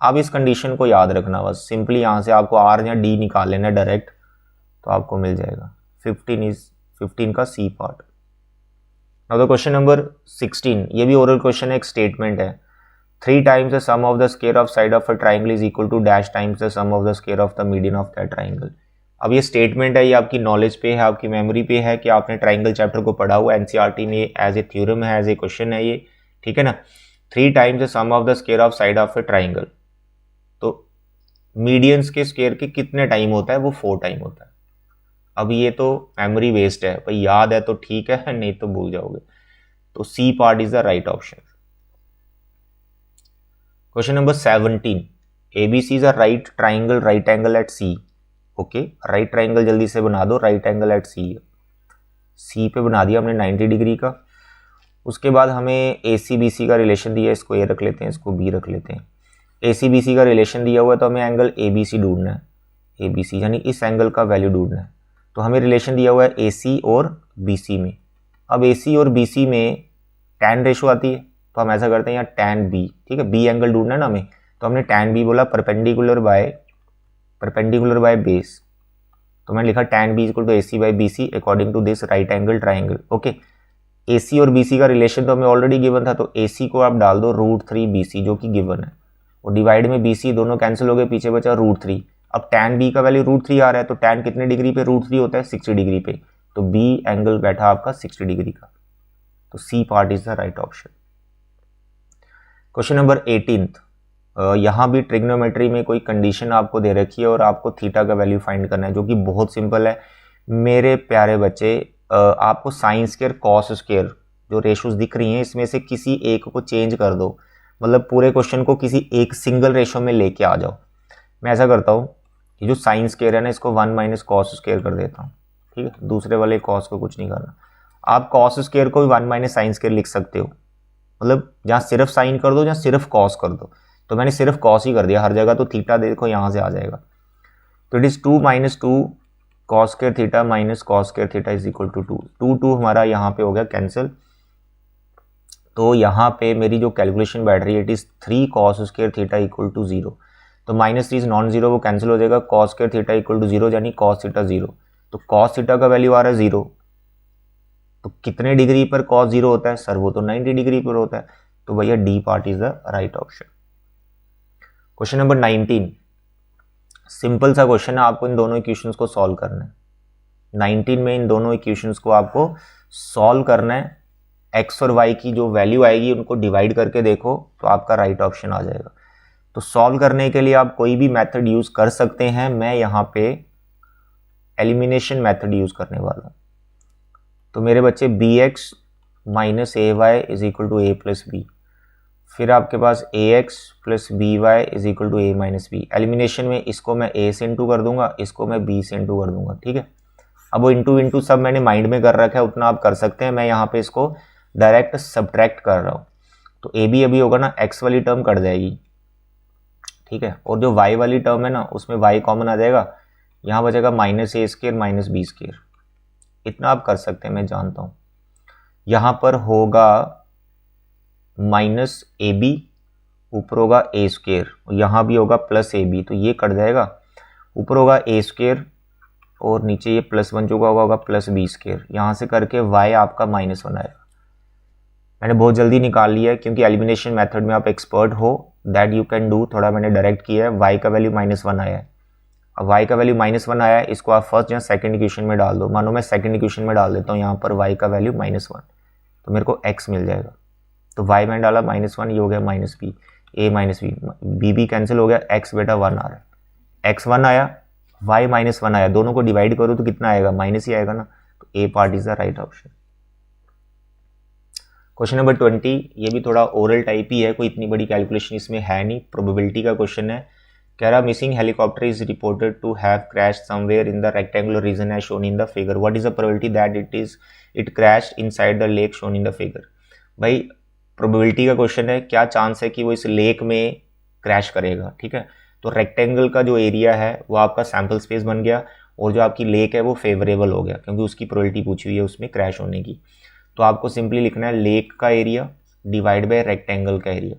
अब इस कंडीशन को याद रखना, बस सिंपली यहाँ से आपको आर या डी निकाल लेना डायरेक्ट, तो आपको मिल जाएगा 15 का C part. Now the question number 16, ये भी ओरल क्वेश्चन है, एक स्टेटमेंट है, 3 times the sum of the square of side of a triangle is equal to dash times the sum of the square of the median of that triangle। अब ये statement है, ये आपकी knowledge पे है, आपकी मेमोरी पे है कि आपने ट्राइंगल चैप्टर को पढ़ा हुआ, एनसीईआरटी में एज ए थ्योरम है, एज ए क्वेश्चन है ये, ठीक है ना। 3 times the sum of the square of side of a triangle, तो मीडियंस के स्क्वायर के कितने टाइम होता है, वो 4 टाइम होता है। अब ये तो मेमोरी बेस्ड है भाई, याद है तो ठीक है, नहीं तो भूल जाओगे। तो C part is the right option. Question number 17, ABC is a right triangle at C। Okay, right triangle जल्दी से बना दो, राइट एंगल एट सी पे बना दिया हमने 90 डिग्री का। उसके बाद हमें ACBC का रिलेशन दिया है, इसको ए रख लेते हैं, इसको बी रख लेते हैं। ACBC का रिलेशन दिया हुआ है तो हमें एंगल ABC ढूंढना है, ABC यानी इस एंगल का वैल्यू ढूंढना है। तो हमें रिलेशन दिया हुआ है AC और BC में। अब AC और BC में tan रेशो आती है, तो हम ऐसा करते हैं यहाँ tan B, ठीक है, B एंगल ढूंढना है ना हमें, तो हमने tan B बोला, परपेंडिकुलर बाय बेस, तो मैंने लिखा tan B = AC/BC according to this right angle triangle. Okay, AC और BC का रिलेशन तो हमें ऑलरेडी गिवन था, तो AC को आप डाल दो √3 BC जो कि गिवन है, और डिवाइड में BC, दोनों कैंसिल हो गए, पीछे बचा √3। अब tan B का वैल्यू √3 आ रहा है, तो tan कितने डिग्री पे √3 होता है, 60 डिग्री पे, तो B एंगल बैठा आपका 60 डिग्री का, तो C part is the right option. Question number 18, यहाँ भी ट्रिग्नोमेट्री में कोई कंडीशन आपको दे रखी है और आपको थीटा का वैल्यू फाइंड करना है, जो कि बहुत सिंपल है मेरे प्यारे बच्चे। आपको साइन स्क्वायर कॉस स्क्वायर जो रेशोज दिख रही हैं इसमें से किसी एक को चेंज कर दो, मतलब पूरे क्वेश्चन को किसी एक सिंगल रेशो में लेके आ जाओ। मैं ऐसा करता हूँ कि जो साइन स्क्वायर है ना इसको 1 माइनस कॉस स्क्वायर कर देता हूँ, ठीक है। दूसरे वाले कॉस को कुछ नहीं करना। आप कॉस स्क्वायर को भी 1 माइनस साइन स्क्वायर लिख सकते हो, मतलब जहाँ सिर्फ साइन कर दो जहाँ सिर्फ कॉस कर दो। तो मैंने सिर्फ कॉस ही कर दिया हर जगह, तो थीटा देखो यहाँ से आ जाएगा। तो it is 2 minus 2 cos square theta minus cos square theta is equal to 2 हमारा यहाँ पे हो गया कैंसिल। तो यहाँ पे मेरी जो कैलकुलेशन बैठ रही है it is 3 cos square theta equal to 0। तो माइनस 3 नॉन जीरो, वो कैंसिल हो जाएगा। Cos square theta equal to 0 यानी कॉस थीटा 0। तो कॉस थीटा का वैल्यू आ रहा है 0। तो कितने डिग्री पर कॉस 0 होता है सर? वो तो 90 डिग्री पर होता है। तो भैया D part is the right option. Question number 19, simple सा क्वेश्चन है, आपको इन दोनों इक्वेशंस को सॉल्व करना है। 19 में इन दोनों इक्वेशंस को आपको सॉल्व करना है। एक्स और वाई की जो वैल्यू आएगी उनको डिवाइड करके देखो तो आपका राइट ऑप्शन आ जाएगा। तो सॉल्व करने के लिए आप कोई भी मेथड यूज कर सकते हैं। मैं यहाँ पे एलिमिनेशन मेथड यूज करने वाला हूँ। तो मेरे बच्चे B X minus A Y is equal to A plus B, फिर आपके पास A X plus B Y is equal to A minus B. Elimination में इसको मैं ए से इंटू कर दूंगा, इसको मैं बी से इंटू कर दूंगा, ठीक है। अब वो इंटू सब मैंने माइंड में कर रखा है, उतना आप कर सकते हैं। मैं यहाँ पे इसको डायरेक्ट सब्ट्रैक्ट कर रहा हूँ। तो ए बी अभी होगा ना, एक्स वाली टर्म कट जाएगी, ठीक है। और जो वाई वाली टर्म है ना उसमें वाई कॉमन आ जाएगा, यहाँ बचेगा माइनस ए स्क्वायर माइनस बी स्क्वायर। इतना आप कर सकते हैं, मैं जानता हूँ। यहाँ पर होगा माइनस ए बी, ऊपर होगा ए स्क्वायर, यहाँ भी होगा प्लस ए बी, तो ये कट जाएगा। ऊपर होगा ए स्क्वायर और नीचे ये प्लस बन चुका होगा प्लस बी स्क्वायर। यहाँ से करके वाई आपका -1 आएगा। मैंने बहुत जल्दी निकाल लिया है क्योंकि एलिमिनेशन मेथड में आप एक्सपर्ट हो, दैट यू कैन डू। थोड़ा मैंने डायरेक्ट किया है। वाई का वैल्यू -1 आया है। अब वाई का वैल्यू -1 आया है, इसको आप फर्स्ट या सेकंड इक्वेशन में डाल दो। मानो मैं सेकंड इक्वेशन में डाल देता हूँ यहाँ पर वाई का वैल्यू -1, तो मेरे को एक्स मिल जाएगा। तो वाई मैंने डाला -1, ये हो गया माइनस बी, ए माइनस बी, बी कैंसिल हो गया, एक्स बेटा 1 आ रहा है। एक्स 1 आया, वाई -1 आया, दोनों को डिवाइड करो तो कितना आएगा? माइनस ही आएगा ना। तो A part is the right option. Question number 20, ये भी थोड़ा ओरल टाइप ही है, कोई इतनी बड़ी कैलकुलेशन इसमें है नहीं, प्रोबेबिलिटी का क्वेश्चन है। कह रहा missing helicopter is reported to have crash somewhere in the rectangular region as shown in the figure, what is the probability that it crashed inside the lake shown in the figure. भाई probability का question है, क्या chance है कि वो इस lake में crash करेगा, ठीक है। तो रेक्टेंगल का जो एरिया है वो आपका सैम्पल स्पेस बन गया और जो आपकी लेक है वो फेवरेबल हो गया क्योंकि उसकी प्रोबेबिलिटी पूछी हुई है उसमें क्रैश होने की। तो आपको सिंपली लिखना है लेक का एरिया डिवाइड बाय रेक्टेंगल का एरिया।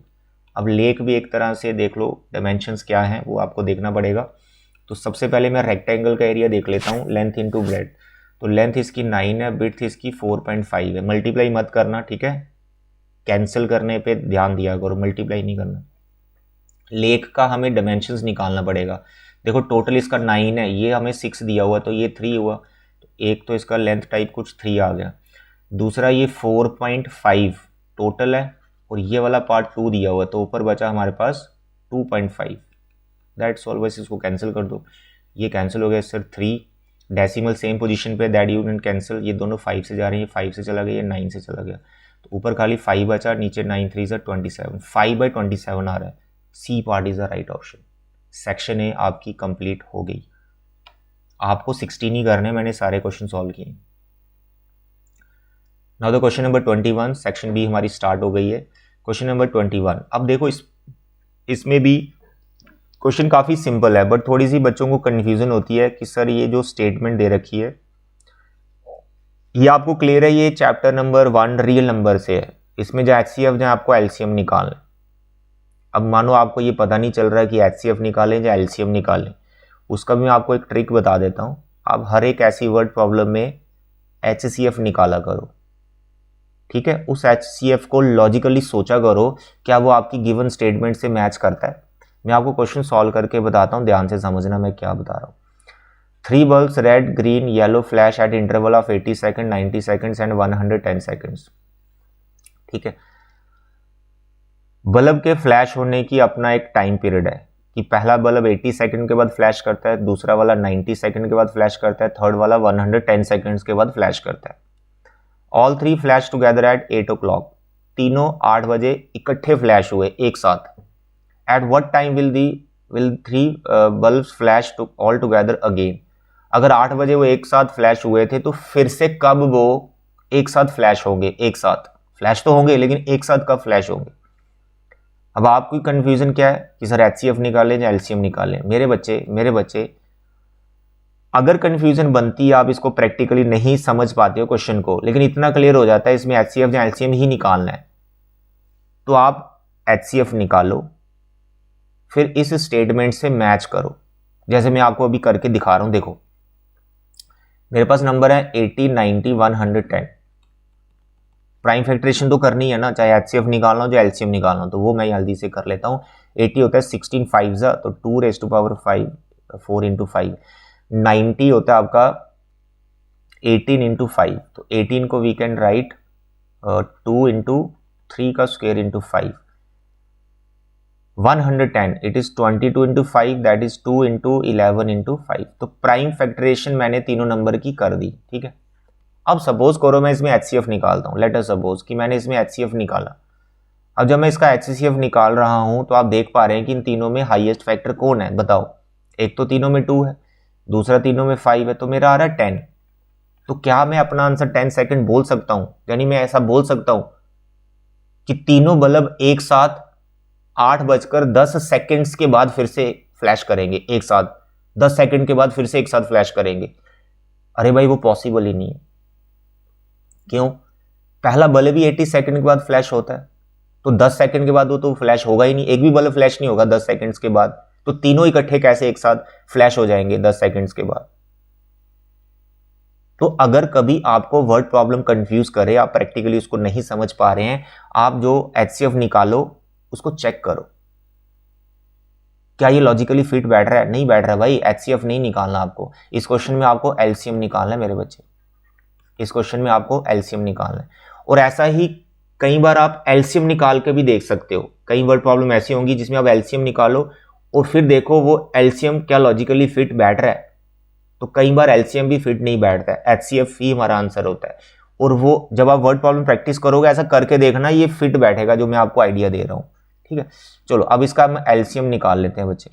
अब लेक भी एक तरह से देख लो, डायमेंशंस क्या हैं वो आपको देखना पड़ेगा। तो सबसे पहले मैं रेक्टेंगल का एरिया देख लेता हूँ, लेंथ इंटू ब्रेड। तो लेंथ इसकी 9 है, विड्थ इसकी 4.5 है। मल्टीप्लाई मत करना, ठीक है, कैंसिल करने पे ध्यान दिया करो, मल्टीप्लाई नहीं करना। लेक का हमें डायमेंशंस निकालना पड़ेगा। देखो टोटल इसका 9 है, ये हमें 6 दिया हुआ, तो ये 3 हुआ। तो एक तो इसका लेंथ टाइप कुछ 3 आ गया। दूसरा ये 4.5 टोटल है और ये वाला पार्ट 2 दिया हुआ, तो ऊपर बचा हमारे पास 2.5। That's all. बस इसको कैंसिल कर दो, ये कैंसिल हो गया सर। 3 डेसिमल सेम पोजीशन पे, दैट यू कैन कैंसिल। ये दोनों 5 से जा रहे हैं, 5 से चला गया, ये 9 से चला गया, तो ऊपर खाली 5 बचा, नीचे 9 3 से 27, 5/27 आ रहा है। C part is the right option. Section A आपकी कंप्लीट हो गई। आपको 16 ही करने, मैंने सारे क्वेश्चन सॉल्व किए। Now the question number 21, section B हमारी स्टार्ट हो गई है। क्वेश्चन नंबर 21, अब देखो इसमें भी क्वेश्चन काफ़ी सिंपल है, बट थोड़ी सी बच्चों को कन्फ्यूजन होती है कि सर ये जो स्टेटमेंट दे रखी है ये आपको क्लियर है, ये चैप्टर नंबर 1 रियल नंबर से है। इसमें जो HCF जो आपको LCM निकालना। अब मानो आपको ये पता नहीं चल रहा है कि HCF निकालें या LCM निकालें, उसका भी मैं आपको एक ट्रिक बता देता हूँ। आप हर एक ऐसी वर्ड प्रॉब्लम में HCF निकाला करो, ठीक है। उस HCF को लॉजिकली सोचा करो, क्या वो आपकी गिवन स्टेटमेंट से मैच करता है। मैं आपको क्वेश्चन सॉल्व करके बताता हूँ, ध्यान से समझना मैं क्या बता रहा हूँ। 3 bulbs red green yellow flash eight interval of 80 second 90 seconds and 110 seconds, ठीक है। बल्ब के फ्लैश होने की अपना एक टाइम पीरियड है कि पहला बल्ब 80 सेकंड के बाद फ्लैश करता है, दूसरा वाला 90 सेकंड के बाद फ्लैश करता है, थर्ड वाला 110 सेकंड्स के बाद फ्लैश करता है। All three flash together at 8 o'clock, तीनों 8 बजे इकट्ठे फ्लैश हुए एक साथ। At what time will three bulbs flash all together again, अगर 8 बजे वो एक साथ फ्लैश हुए थे तो फिर से कब वो एक साथ फ्लैश होंगे, एक साथ फ्लैश तो होंगे लेकिन एक साथ कब फ्लैश होंगे। अब आपकी कंफ्यूजन क्या है कि सर एचसीएफ निकालें या एलसीएम निकालें। मेरे बच्चे अगर कंफ्यूजन बनती है, आप इसको प्रैक्टिकली नहीं समझ पाते हो क्वेश्चन को, लेकिन इतना क्लियर हो जाता है इसमें एचसीएफ या एलसीएम ही निकालना है, तो आप एचसीएफ निकालो, फिर इस स्टेटमेंट से मैच करो। जैसे मैं आपको अभी करके दिखा रहा हूं, देखो मेरे पास नंबर है 80, 90, 110। प्राइम फैक्टरेशन तो करनी है ना, चाहे एचसीएफ निकालना हो चाहे एलसीएम निकालना हो, तो वो मैं जल्दी से कर लेता हूँ। 80 होता है 16 5 तो 2 raised to power 5, 4 into 5। 90 होता है आपका 18 into 5, तो 18 को वी कैन राइट 2 into 3 का square into 5। 110 it is 22 into 5 that is 2 into 11 into 5। तो प्राइम फैक्टरेशन मैंने तीनों नंबर की कर दी, ठीक है। अब सपोज करो मैं इसमें एचसीएफ निकालता हूँ, लेट अस सपोज कि मैंने इसमें एचसीएफ निकाला। अब जब मैं इसका एचसीएफ निकाल रहा हूं तो आप देख पा रहे हैं कि इन तीनों में हाईएस्ट फैक्टर कौन है, बताओ। एक तो तीनों में 2 है, दूसरा तीनों में 5 है, तो मेरा आ रहा है 10। तो क्या मैं अपना आंसर 10 सेकंड बोल सकता हूं, यानी मैं ऐसा बोल सकता हूं कि तीनों बल्ब एक साथ 8:10 के बाद फिर से फ्लैश करेंगे, एक साथ 10 सेकंड के बाद फिर से एक साथ फ्लैश करेंगे? अरे भाई वो पॉसिबल ही नहीं है। क्यों? पहला बल्ब ही 80 सेकंड के बाद फ्लैश होता है, तो 10 सेकंड के बाद वो तो फ्लैश होगा ही नहीं, एक भी बल्ब फ्लैश नहीं होगा 10 सेकंड्स के बाद। तो तीनों इकट्ठे कैसे एक साथ फ्लैश हो जाएंगे 10 सेकंड्स के बाद? तो अगर कभी आपको वर्ड प्रॉब्लम कंफ्यूज करे, आप प्रैक्टिकली उसको नहीं समझ पा रहे हैं, आप जो एचसीएफ निकालो उसको चेक करो, क्या ये लॉजिकली फिट बैठ रहा है? नहीं बैठ रहा है भाई, एचसीएफ नहीं निकालना आपको। इस क्वेश्चन में आपको एलसीएम निकालना है मेरे बच्चे, इस क्वेश्चन में आपको एलसीएम निकालना है। और ऐसा ही कई बार आप एलसीएम निकाल के भी देख सकते हो। कई वर्ड प्रॉब्लम ऐसी होंगी जिसमें आप एलसीएम निकालो और फिर देखो वो एलसीएम क्या लॉजिकली फिट बैठ रहा है, तो कई बार एलसीएम भी फिट नहीं बैठता है, एचसीएफ ही हमारा आंसर होता है। और वो जब आप वर्ड प्रॉब्लम प्रैक्टिस करोगे ऐसा करके देखना, ये फिट बैठेगा जो मैं आपको आइडिया दे रहा हूं, ठीक है। चलो अब इसका हम एलसीएम निकाल लेते हैं बच्चे।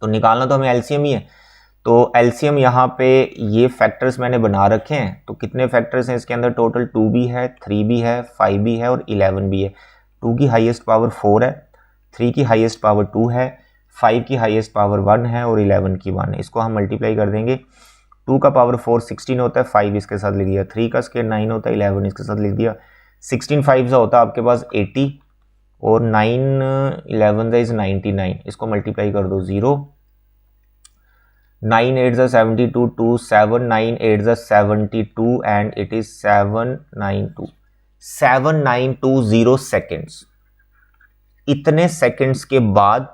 तो निकालना तो हमें एलसीएम ही है, तो एलसीएम यहाँ पे ये फैक्टर्स मैंने बना रखे हैं। तो कितने फैक्टर्स हैं इसके अंदर? टोटल 2 भी है, 3 भी है, 5 भी है और 11 भी है। 2 की हाईएस्ट पावर 4 है, 3 की हाईएस्ट पावर 2 है, 5 की हाईएस्ट पावर 1 है और 11 की 1 है। इसको हम मल्टीप्लाई कर देंगे। 2 का पावर 4 16 होता है, 5 इसके साथ लिख दिया। 3 का स्क्वायर 9 होता है, 11 इसके साथ लिख दिया। 16 5 होता है आपके पास 80 और 9 11 इज 99। इसको मल्टीप्लाई कर दो 0। 9 8 72, 2 7 9 8 72 and it is 7920 सेकेंड्स। इतने सेकेंड्स के बाद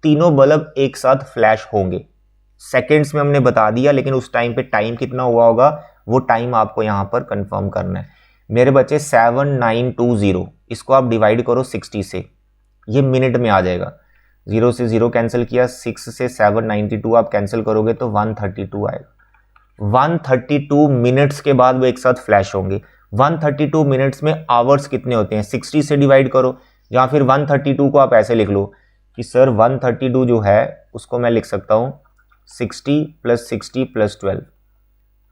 तीनों बल्ब एक साथ फ्लैश होंगे। सेकेंड्स में हमने बता दिया, लेकिन उस टाइम पे टाइम कितना हुआ होगा वो टाइम आपको यहां पर कंफर्म करना है मेरे बच्चे। 7920 इसको आप डिवाइड करो 60 से, ये मिनट में आ जाएगा। 0 से 0 कैंसिल किया, 6 से 792 आप कैंसिल करोगे तो 132 आएगा। 132 मिनट्स के बाद वो एक साथ फ्लैश होंगे। 132 मिनट्स में आवर्स कितने होते हैं? 60 से डिवाइड करो, या फिर 132 को आप ऐसे लिख लो कि सर 132 जो है उसको मैं लिख सकता हूं 60 + 60 + 12।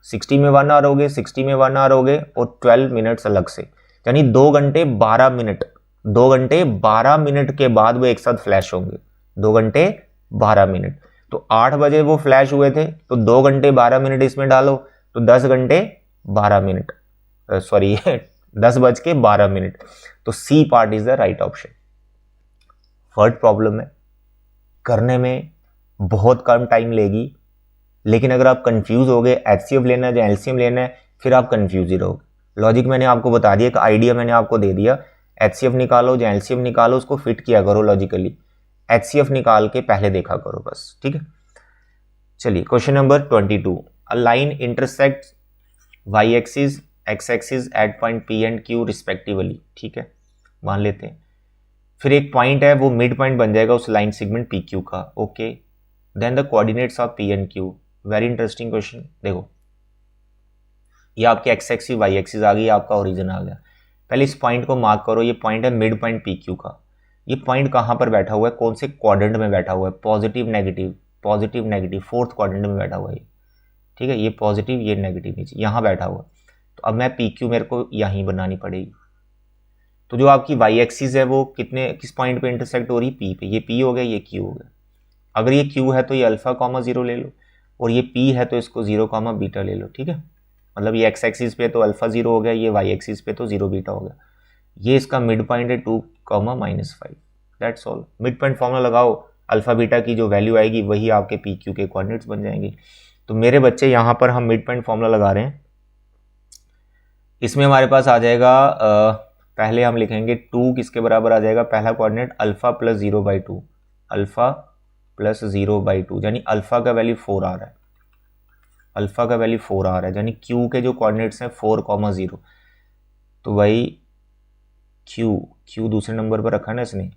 60 में 1 आवर हो गए, 60 में 1 आवर हो गए और 12 मिनट्स अलग से, यानी 2 घंटे 12 मिनट। 2 घंटे 12 मिनट के बाद वो एक साथ फ्लैश होंगे। 2 घंटे 12 मिनट, तो 8 बजे वो फ्लैश हुए थे, तो 2 घंटे 12 मिनट इसमें डालो तो 10 घंटे 12 मिनट, सॉरी 10:12। तो C part is the right option. Word problem है, करने में बहुत कम टाइम लेगी, लेकिन अगर आप कंफ्यूज हो गए एचसीएफ लेना है या एलसीएम लेना है, फिर आप कंफ्यूज ही रहोगे। लॉजिक मैंने आपको बता दिया, एक आइडिया मैंने आपको दे दिया। एचसीएफ निकालो या एलसीएम निकालो, उसको फिट किया करो लॉजिकली। एचसीएफ निकाल के पहले देखा करो बस, ठीक है। चलिए question number 22। A line intersect y axis x axis at point P and Q respectively, ठीक है, मान लेते हैं। फिर एक पॉइंट है वो मिड पॉइंट बन जाएगा उस लाइन सेगमेंट पी क्यू का, okay. Then the coordinates of P and Q. Very interesting question. देखो ये आपकी एक्स एक्सिस वाई एक्सिस आ गई, आपका ओरिजिन आ गया। पहले इस पॉइंट को मार्क करो, ये पॉइंट है मिड पॉइंट पी क्यू का। ये पॉइंट कहाँ पर बैठा हुआ है, कौन से क्वाड्रेंट में बैठा हुआ है, पॉजिटिव नेगेटिव फोर्थ क्वाड्रेंट में बैठा हुआ है, ठीक है। ये पॉजिटिव ये नेगेटिव नीचे यहाँ बैठा हुआ। तो अब मैं पी क्यू मेरे को यहीं बनानी पड़ेगी। तो जो आपकी वाई एक्सिस है वो किस पॉइंट पे इंटरसेक्ट हो रही है, पी पे। ये पी हो गया, ये क्यू हो गया। अगर ये क्यू है तो ये अल्फा कॉमा 0 ले लो, और ये पी है तो इसको 0 कॉमा बीटा ले लो, ठीक है। मतलब ये एक्स एक्सिस पे तो अल्फा 0 हो गया, ये वाई एक्सिस पे तो 0 बीटा हो गया। ये इसका मिड पॉइंट है 2, -5। That's all. Mid point formula लगाओ, अल्फा बीटा की जो वैल्यू आएगी वही आपके पी क्यू के कोऑर्डिनेट्स बन जाएंगे। तो मेरे बच्चे यहाँ पर हम मिड पॉइंट फॉर्मूला लगा रहे हैं। इसमें हमारे पास आ जाएगा, पहले हम लिखेंगे 2 किसके बराबर आ जाएगा, पहला coordinate alpha plus 0/2, alpha plus 0/2, यानी अल्फा का वैल्यू 4 आ रहा है, अल्फा का वैल्यू 4 आ रहा है, यानी क्यू के जो कोऑर्डिनेट्स हैं 4, 0। तो भाई क्यू दूसरे नंबर पर रखा ना इसने।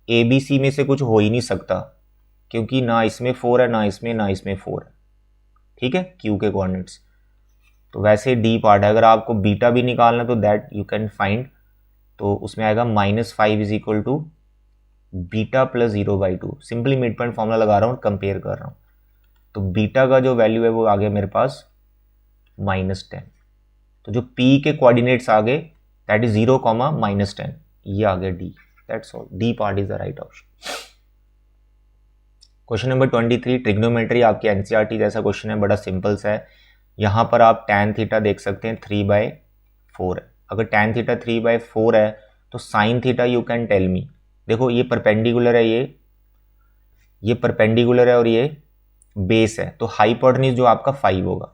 ए बी सी में से कुछ हो ही नहीं सकता, क्योंकि ना इसमें 4 है, ना इसमें 4 है, ठीक है, क्यू के कोऑर्डिनेट्स। तो वैसे डी पार्ट है, अगर आपको बीटा भी निकालना तो दैट यू कैन फाइंड। तो उसमें आएगा -5 = beta plus 0/2। Simply mid point formula लगा रहा हूँ, कंपेयर कर रहा हूँ। तो बीटा का जो वैल्यू है वो आ गया मेरे पास -10। तो जो पी के कोऑर्डिनेट्स आ गए दैट इज 0, -10, ये आ गया D. That's all, D part is the right option. Question number 23, trigonometry आपके एनसीईआरटी जैसा क्वेश्चन है, बड़ा सिंपल सा है। यहाँ पर आप tan थीटा देख सकते हैं 3/4 है। अगर tan थीटा 3/4 है तो sin theta you can tell me. देखो ये परपेंडिकुलर है, ये परपेंडिकुलर है और ये बेस है, तो हाइपोटेन्यूज जो आपका 5 होगा।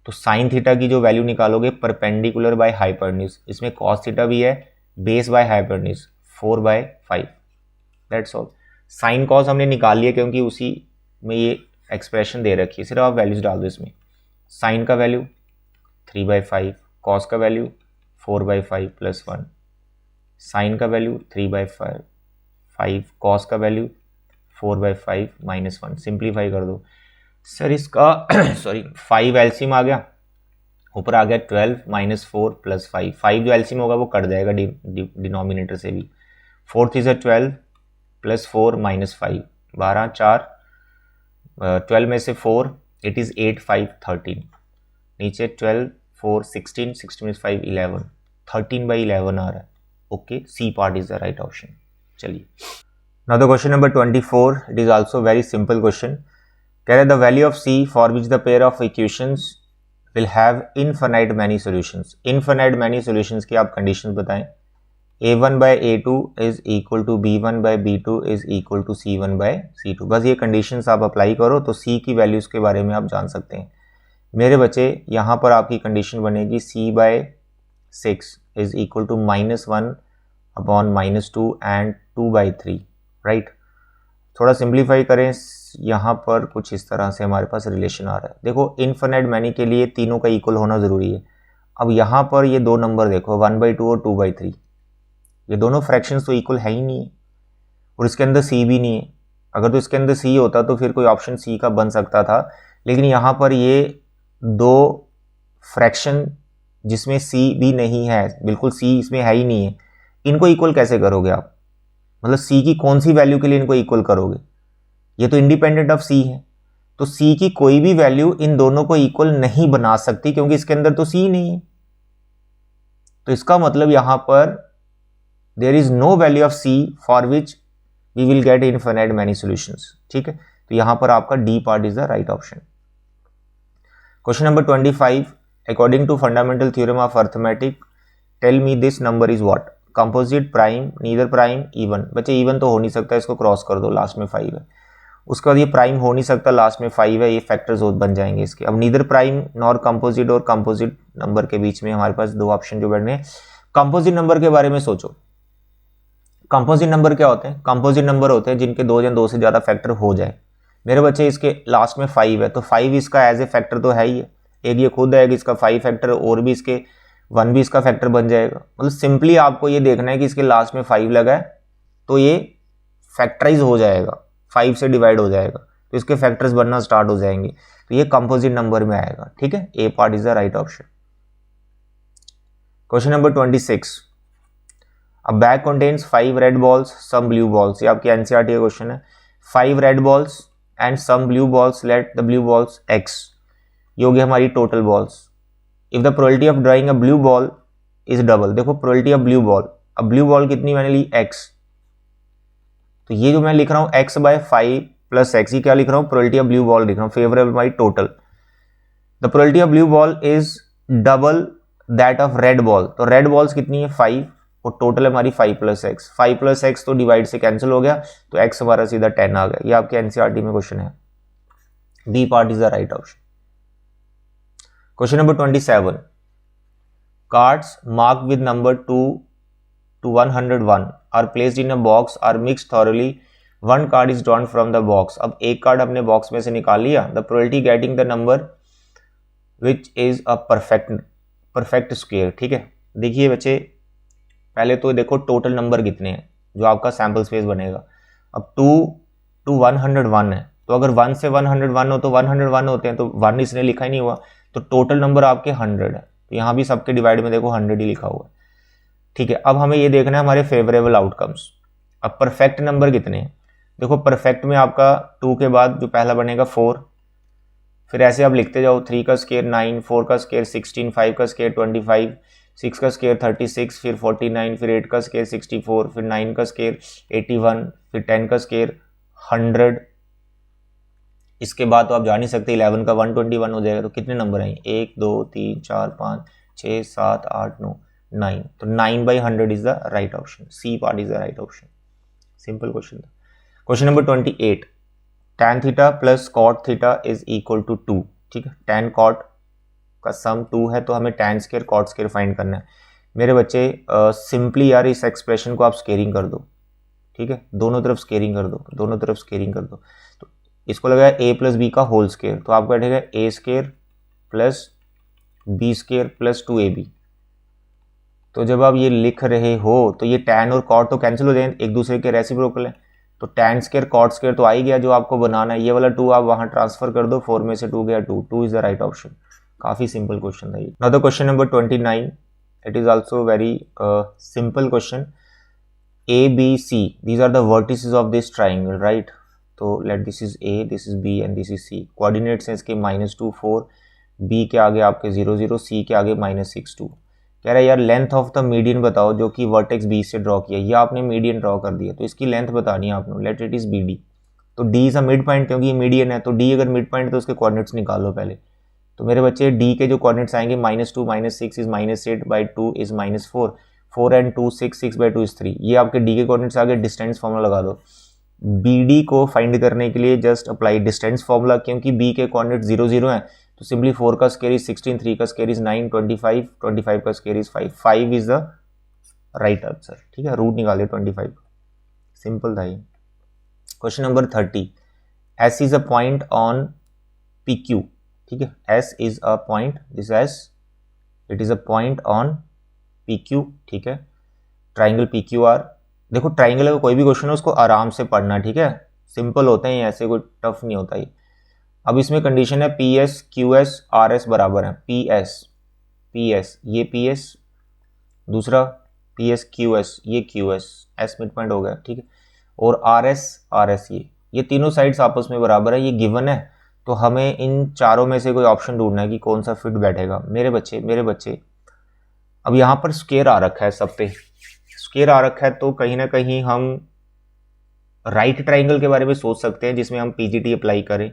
तो sin थीटा की जो वैल्यू निकालोगे परपेंडिकुलर बाय हाइपोटेन्यूज, इसमें cos थीटा भी है, base by hypotenuse 4/5। That's all. sin cos हमने निकाल लिया क्योंकि उसी में ये एक्सप्रेशन दे रखी है, सिर्फ आप वैल्यूज डाल दो इसमें। sin का वैल्यू 3/5, cos का वैल्यू 4/5 + 1, sin का वैल्यू 3/5, cos का वैल्यू 4/5 - 1। सिंप्लीफाई कर दो सर इसका सॉरी 5 एलसीएम आ गया, ऊपर आ गया 12 - 4 + 5। 5 जो एलसीएम होगा वो कट जाएगा डिनोमिनेटर से भी। 4 × 12 + 4 - 5, 12 4, 12 में से 4 इट इज़ 8 5 13, नीचे 12 4 16, 16 में 5 11, 13/11 आ रहा है। Okay, C part is the right option. चलिए now the question number 24, it is also very simple question. कह रहे the value of C for which the pair of equations will have infinite many solutions. Infinite many solutions की आप conditions बताएं। a1/a2 is equal to b1/b2 is equal to c1/c2। बस ये conditions आप apply करो तो c की values के बारे में आप जान सकते हैं। मेरे बच्चे यहाँ पर आपकी कंडीशन बनेगी c/6 is equal to -1/-2 and 2/3, right. थोड़ा सिंप्लीफाई करें, यहाँ पर कुछ इस तरह से हमारे पास रिलेशन आ रहा है। देखो इनफिनाइट मैनी के लिए तीनों का इक्वल होना ज़रूरी है। अब यहाँ पर ये दो नंबर देखो 1/2 और 2/3, ये दोनों फ्रैक्शंस तो इक्वल है ही नहीं है, और इसके अंदर सी भी नहीं है। अगर तो इसके अंदर सी होता तो फिर कोई ऑप्शन सी का बन सकता था, लेकिन यहाँ पर ये दो फ्रैक्शन जिसमें सी भी नहीं है, बिल्कुल सी इसमें है ही नहीं है, इनको इक्वल कैसे करोगे आप? मतलब सी की कौन सी वैल्यू के लिए इनको इक्वल करोगे? ये तो इंडिपेंडेंट ऑफ सी है, तो सी की कोई भी वैल्यू इन दोनों को इक्वल नहीं बना सकती क्योंकि इसके अंदर तो सी नहीं है। तो इसका मतलब यहाँ पर there is no value of C for which we will get infinite many solutions, ठीक है। तो यहाँ पर आपका D part is the right option. Question number 25, according to fundamental theorem of arithmetic tell me this number is what? Composite, prime, neither prime, even. बच्चे even तो हो नहीं सकता, इसको क्रॉस कर दो, लास्ट में 5 है। उसके बाद ये प्राइम हो नहीं सकता, लास्ट में 5 है, ये फैक्टर्स बन जाएंगे इसके। अब नीदर प्राइम नॉर कंपोजिट और कंपोजिट नंबर के बीच में हमारे पास दो ऑप्शन जो बैठने। कंपोजिट नंबर के बारे में सोचो। कंपोजिट नंबर क्या होते हैं? कंपोजिट नंबर होते हैं जिनके 2 या 2 से ज़्यादा फैक्टर हो जाए। मेरे बच्चे इसके लास्ट में 5 है, तो 5 इसका एज ए फैक्टर तो है ही है, एक ये खुद है, इसका 5 फैक्टर, और भी इसके 1 भी इसका फैक्टर बन जाएगा। मतलब सिंपली आपको ये देखना है कि इसके लास्ट में 5 लगा है तो ये फैक्टराइज हो जाएगा, 5 से डिवाइड हो जाएगा, तो इसके फैक्टर्स बनना स्टार्ट हो जाएंगे, तो ये कंपोजिट नंबर में आएगा, ठीक है। A part is the right option. Question number 26, a bag contains 5 red balls some blue balls, ये आपके एनसीईआरटी का क्वेश्चन है। 5 red balls and some blue balls, let the blue balls x, ये हो गई हमारी total balls. If the probability of drawing a blue ball is double, देखो probability of blue ball, अब ब्लू बॉल कितनी मैंने ली x, तो ये जो मैं लिख रहा हूं x बाय 5 प्लस x, ये क्या लिख रहा हूं, प्रोबेबिलिटी ऑफ ब्लू बॉल लिख रहा हूं, favourable by total. The probability of blue ball is double that of red ball, तो रेड बॉल्स कितनी है 5 और टोटल हमारी 5 प्लस एक्स, 5 प्लस एक्स तो डिवाइड से कैंसिल हो गया, तो x हमारा सीधा 10 आ गया। ये आपके एनसीईआरटी में क्वेश्चन है, B part is the right option. Question number 27, cards marked with number 2 to 101 are placed in a box are mixed thoroughly, one card is drawn from the box। अब एक card हमने box में से निकाल लिया, the probability getting the number which is a perfect square, ठीक है। देखिए बच्चे पहले तो देखो टोटल नंबर कितने हैं जो आपका सैम्पल स्पेस बनेगा। अब 2 to 101 है, तो अगर 1 से 101 हो तो 101 होते हैं, तो 1 इसने लिखा ही नहीं हुआ, तो टोटल नंबर आपके 100 है, तो यहाँ भी सबके डिवाइड में देखो 100 ही लिखा हुआ है, ठीक है। अब हमें ये देखना है हमारे फेवरेबल आउटकम्स। अब परफेक्ट नंबर कितने हैं, देखो परफेक्ट में आपका 2 के बाद जो पहला बनेगा 4, फिर ऐसे आप लिखते जाओ, 3 का स्केयर 9, 4 का स्केयर 16, 5 का स्केयर 25, 6 का स्केयर 36, फिर 49, फिर 8 का स्केयर 64, फिर 9 का स्केयर 81, फिर 10 का स्केयर 100। इसके बाद तो आप जान नहीं सकते 11 का 121 हो जाएगा, तो कितने नंबर आएंगे 1 2 3 4 5 6 7 8 9 9, तो 9/100 is the right option, C part is the right option. Simple question था। Question number 28, tan theta plus cot theta is equal to 2, ठीक है। tan cot का सम 2 है, तो हमें tan square cot square find करना है। मेरे बच्चे सिंपली यार इस एक्सप्रेशन को आप स्केयरिंग कर दो, ठीक है, दोनों तरफ स्केयरिंग कर दो, दोनों तरफ स्केयरिंग कर दो, तो इसको लगाया a प्लस बी का होल स्केयर, तो आपको बैठेगा a square plus B square plus 2ab। तो जब आप ये लिख रहे हो तो ये tan और cot तो कैंसिल हो जाएंगे, एक दूसरे के रेसिप्रोकल है, तो tan स्केयर cot स्केयर तो आ ही गया, जो आपको बनाना है ये वाला 2 आप वहां ट्रांसफर कर दो, 4 में से 2 गया 2 इज द राइट ऑप्शन। काफी सिंपल क्वेश्चन था ये। Now the question number 29, it is also very simple question. A B C these are the vertices of this triangle, right? तो let this is A, this is B and this is C। Coordinates हैं इसके -2 4, B के आगे आपके 0 0, C के आगे -6 2। कह रहा है यार लेंथ ऑफ द मीडियन बताओ जो कि वर्टेक्स बी से ड्रॉ किया, ये आपने मीडियन ड्रॉ कर दिया, तो इसकी लेंथ बतानी है आपने, लेट इट इज BD। तो D is a mid point, क्योंकि ये मीडियन है, तो D अगर मिड पॉइंट तो उसके कोऑर्डिनेट्स निकालो पहले। तो मेरे बच्चे D के जो कोऑर्डिनेट्स आएंगे -2 -6 इज -8/2 इज -4, 4 and 2 6, 6/2 इज 3, ये आपके D के कोऑर्डिनेट्स आगे, डिस्टेंस फॉर्मूला लगा दो। BD को फाइंड करने के लिए जस्ट अप्लाई डिस्टेंस फॉर्मूला, क्योंकि B के कोऑर्डिनेट 0 0 हैं, तो सिंपली 4 का स्केयर इज 16, 3 का स्केयर इज 9, 25, 25 का square is 5, 5 is the right answer, ठीक है। रूट निकालिए 25, सिंपल था ये। Question number 30, S is a point on PQ, ठीक है, S is a point, this S it is a point on PQ, ठीक है। ट्राइंगल PQR, देखो ट्राइंगल का कोई भी क्वेश्चन है उसको आराम से पढ़ना, ठीक है, सिंपल होते हैं ऐसे, कोई टफ नहीं होता ये। अब इसमें कंडीशन है PS QS RS बराबर है, PS ये PS, दूसरा PS QS ये QS, S मिड पॉइंट हो गया, ठीक है, और RS ये तीनों साइड्स आपस में बराबर है, ये गिवन है, तो हमें इन चारों में से कोई ऑप्शन ढूंढना है कि कौन सा फिट बैठेगा। मेरे बच्चे अब यहाँ पर स्केयर आ रखा है, सब पे स्केयर आ रखा है, तो कहीं ना कहीं हम राइट ट्राइंगल के बारे में सोच सकते हैं जिसमें हम PGT अप्लाई करें,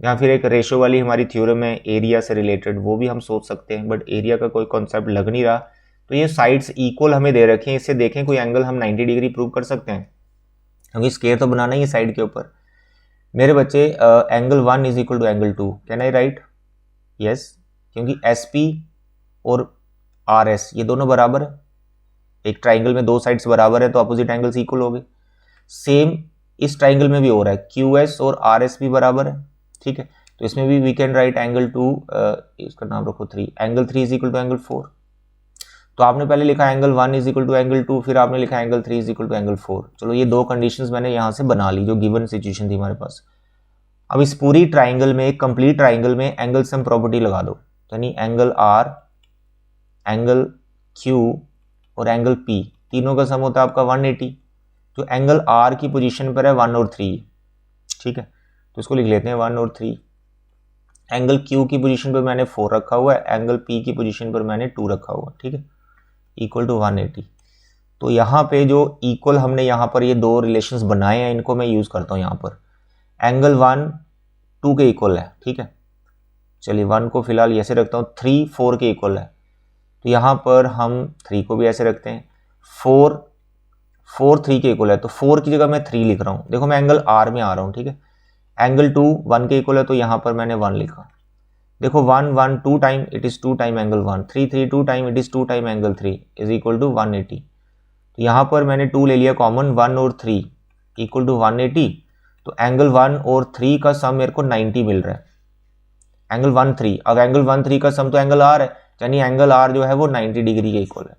या फिर एक रेशो वाली हमारी थ्योरम है एरिया से रिलेटेड, वो भी हम सोच सकते हैं, बट एरिया का कोई कॉन्सेप्ट लग नहीं रहा। तो ये साइड्स इक्वल हमें दे रखे हैं, इससे देखें कोई एंगल हम 90 डिग्री प्रूव कर सकते हैं, क्योंकि स्केयर तो बनाना ही है साइड के ऊपर। मेरे बच्चे angle 1 is equal to angle 2, can I write? Yes, क्योंकि SP और RS ये दोनों बराबर है, एक ट्राइंगल में दो साइड्स बराबर है तो अपोजिट एंगल्स इक्वल हो गए। सेम इस ट्राइंगल में भी हो रहा है, QS और RS भी बराबर है, ठीक है, तो इसमें भी वी कैन राइट एंगल 2, इसका नाम रखो 3, angle 3 is equal to angle 4। तो आपने पहले लिखा angle 1 is equal to angle 2, फिर आपने लिखा angle 3 is equal to angle 4। चलो ये दो कंडीशंस मैंने यहाँ से बना ली जो गिवन सिचुएशन थी हमारे पास। अब इस पूरी ट्राइंगल में, कंप्लीट ट्राइंगल में एंगल सम प्रॉपर्टी लगा दो, यानी एंगल आर, एंगल क्यू और एंगल पी, तीनों का सम होता है आपका 180। जो एंगल आर की पोजीशन पर है 1 और 3, ठीक है, तो इसको लिख लेते हैं 1 और 3। एंगल क्यू की पोजीशन पर मैंने 4 रखा हुआ है, एंगल पी की पोजीशन पर मैंने 2 रखा हुआ है, ठीक है, इक्वल टू 180। तो यहाँ पे जो इक्वल हमने यहाँ पर ये दो रिलेशंस बनाए हैं, इनको मैं यूज़ करता हूँ यहाँ पर। एंगल 1 2 के इक्वल है, ठीक है, चलिए 1 को फिलहाल ऐसे रखता हूँ, 3 4 के इक्वल है, तो यहाँ पर हम 3 को भी ऐसे रखते हैं, 4 3 के इक्वल है, तो 4 की जगह मैं 3 लिख रहा हूँ। देखो मैं एंगल आर में आ रहा हूँ, ठीक है, एंगल 2 1 के इक्वल है, तो यहाँ पर मैंने 1 लिखा। देखो 1 1 2 time it is 2 time angle 1, 3 3 2 time it is 2 time angle 3 is equal to 180। तो यहाँ पर मैंने 2 ले लिया कॉमन, 1 और 3 इक्वल टू 180, तो एंगल 1 और 3 का सम मेरे को 90 मिल रहा है। एंगल 1 3, अब एंगल 1 3 का सम तो एंगल आर है, यानी एंगल आर जो है वो 90 डिग्री के इक्वल है।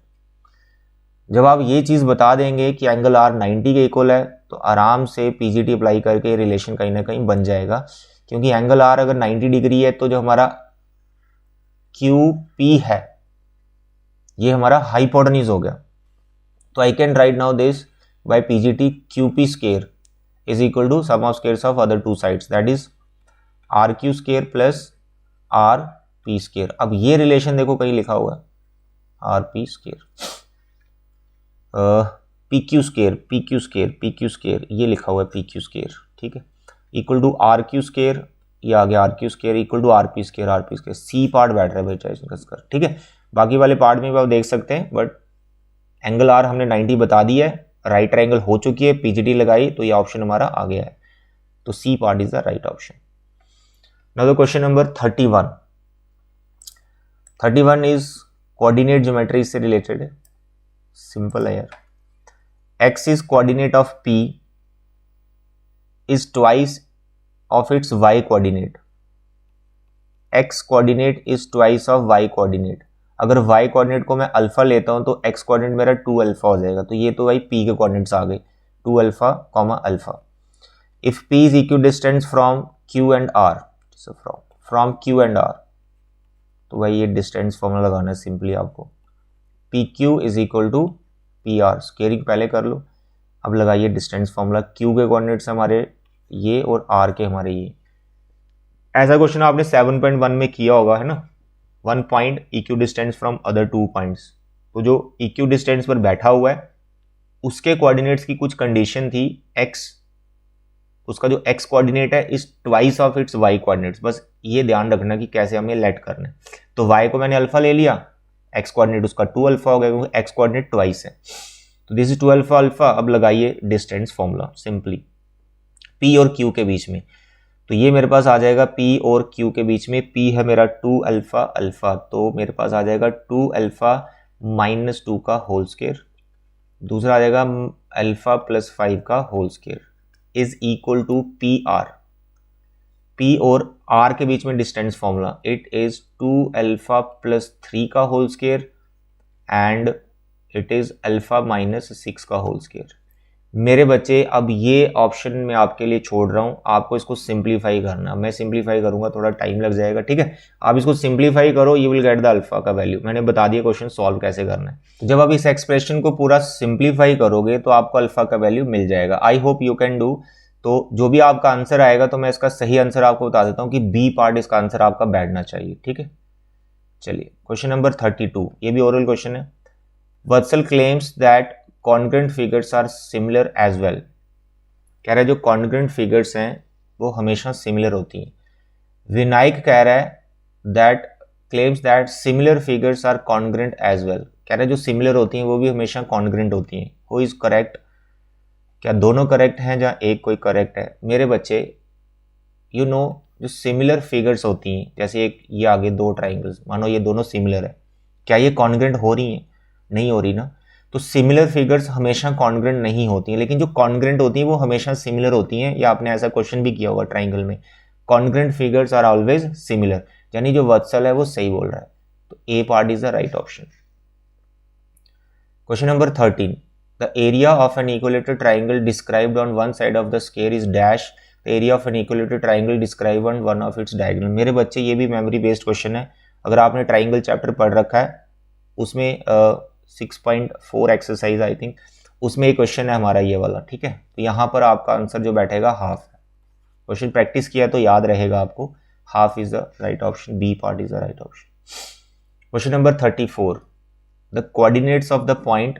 जब आप ये चीज़ बता देंगे कि एंगल आर 90 के इक्वल है, तो आराम से पीजीटी अप्लाई करके रिलेशन कहीं ना कहीं बन जाएगा, क्योंकि एंगल आर अगर 90 डिग्री है तो जो हमारा क्यू पी है ये हमारा हाइपोटेन्यूज हो गया। तो I can write now this by PGT Q P square is equal to sum of squares of other two sides, that is R Q square plus R P square. अब ये relation देखो कहीं लिखा हुआ है R P square, P Q square P Q square P Q square, ये लिखा हुआ है पी क्यू स्क्वायर, ठीक है, equal to R Q square, ये आ गया are Q square equal to R P square. C part बैठ रहा है बेटा इसका कर, ठीक है, बाकी वाले पार्ट में भी आप देख सकते हैं, बट एंगल आर हमने 90 बता दिया है, राइट ट्रायंगल हो चुकी है, पीजीटी लगाई तो ये ऑप्शन हमारा आ गया है, तो C part is the right option. Now the question number 31 is coordinate geometry से रिलेटेड है, सिंपल है यार। x is coordinate of p is twice of its y coordinate, x coordinate is twice of y coordinate. अगर y coordinate को मैं alpha लेता हूं तो x कोऑर्डिनेट मेरा 2 अल्फा हो जाएगा, तो ये तो भाई p के कोऑर्डिनेट्स आ गए 2 alpha comma alpha. If p is equidistance from q and r, from q and r, तो भाई ये डिस्टेंस फॉर्मूला लगाना है सिंपली आपको, P Q is equal to P R, squaring पहले कर लो, अब लगाइए डिस्टेंस फॉर्मूला, क्यू के कोऑर्डिनेट्स हमारे ये और आर के हमारे ये। ऐसा क्वेश्चन आपने 7.1 में किया होगा, है ना, 1 point equidistance from other 2 points. तो जो इक्यू डिस्टेंस पर बैठा हुआ है उसके कोऑर्डिनेट्स की कुछ कंडीशन थी, एक्स, उसका जो एक्स कोऑर्डिनेट है is twice of its Y coordinates. बस ये ध्यान रखना कि कैसे हमें लेट करना है। तो वाई को मैंने अल्फा ले लिया, एक्स कोऑर्डिनेट उसका 2 अल्फा हो गया क्योंकि एक्स कोऑर्डिनेट ट्वाइस है, तो दिस इज 2 अल्फा अल्फा। अब लगाइए डिस्टेंस फॉर्मूला सिंपली पी और क्यू के बीच में, तो ये मेरे पास आ जाएगा पी और क्यू के बीच में, पी है मेरा 2 अल्फा अल्फा, तो मेरे पास आ जाएगा 2 अल्फा माइनस 2 का होल स्क्वायर, दूसरा आ जाएगा अल्फा प्लस 5 का whole square is equal to P R. P और आर के बीच में distance formula, it is 2 alpha plus 3 का whole square and it is alpha minus 6 का होल स्क्वायर। मेरे बच्चे अब ये ऑप्शन मैं आपके लिए छोड़ रहा हूं, आपको इसको सिंप्लीफाई करना, मैं सिंप्लीफाई करूंगा, थोड़ा टाइम लग जाएगा, ठीक है, आप इसको सिंप्लीफाई करो, you will get the alpha का वैल्यू। मैंने बता दिया क्वेश्चन सॉल्व कैसे करना है। जब आप इस एक्सप्रेशन को पूरा सिंप्लीफाई करोगे तो आपको अल्फा का वैल्यू मिल जाएगा। I hope you can do. तो जो भी आपका आंसर आएगा तो मैं इसका सही आंसर आपको बता देता हूँ कि बी पार्ट इसका आंसर आपका बैठना चाहिए, ठीक है। चलिए क्वेश्चन नंबर 32, ये भी ओरल क्वेश्चन है। Vatsal claims that congruent figures are similar as well. कह रहा है जो कॉन्ग्रुएंट फिगर्स हैं वो हमेशा सिमिलर होती हैं। विनायक कह रहा है that claims that similar figures are congruent as well. कह रहा है जो सिमिलर होती हैं वो भी हमेशा कॉन्ग्रुएंट होती हैं। Who is correct? क्या दोनों करेक्ट हैं या एक कोई करेक्ट है? मेरे बच्चे यू नो जो सिमिलर फिगर्स होती हैं, जैसे एक ये आगे दो ट्राइंगल्स, मानो ये दोनों सिमिलर है, क्या ये कॉन्ग्रुएंट हो रही हैं? नहीं हो रही ना। तो सिमिलर फिगर्स हमेशा कॉन्ग्रुएंट नहीं होती हैं, लेकिन जो कॉन्ग्रुएंट होती हैं वो हमेशा सिमिलर होती हैं। या आपने ऐसा क्वेश्चन भी किया होगा ट्राइंगल में, congruent figures are always similar, यानी जो वत्सल है वो सही बोल रहा है। तो A part is the right option. Question number 13, the area of an equilateral triangle described on one side of the square is dash area of an equilateral triangle describe and one of its diagonal. मेरे बच्चे ये भी memory based question है, अगर आपने triangle chapter पढ़ रखा है उसमें 6.4 एक्सरसाइज आई थिंक, उसमें एक क्वेश्चन है हमारा ये वाला, ठीक है। तो यहाँ पर आपका आंसर जो बैठेगा हाफ है। क्वेश्चन प्रैक्टिस किया तो याद रहेगा आपको, half is the right option, B part is the right option. Question number 34, the coordinates of the point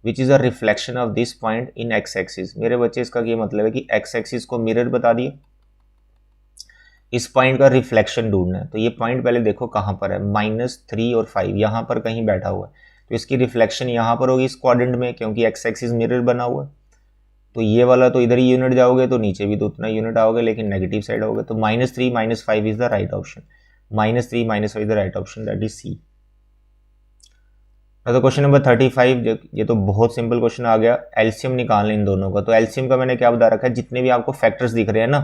which is a reflection of this point in X axis. मेरे बच्चे इसका ये मतलब है कि एक्स एक्सिस को मिरर बता दिया, इस पॉइंट का रिफ्लेक्शन ढूंढना है। तो ये पॉइंट पहले देखो कहाँ पर है, -3 और 5 यहाँ पर कहीं बैठा हुआ है, तो इसकी रिफ्लेक्शन यहाँ पर होगी इस क्वाड्रेंट में, क्योंकि एक्स एक्सिस मिरर बना हुआ है। तो ये वाला तो इधर ही यूनिट जाओगे तो नीचे भी तो उतना यूनिट आओगे, लेकिन नेगेटिव साइड आओगे। तो -3 -5 is the right option, -3 -5 is the right option, that is C. तो क्वेश्चन नंबर 35, ये तो बहुत सिंपल क्वेश्चन आ गया, एलसीएम निकालना इन दोनों का। तो एलसीएम का मैंने क्या बता रखा है, जितने भी आपको फैक्टर्स दिख रहे हैं ना,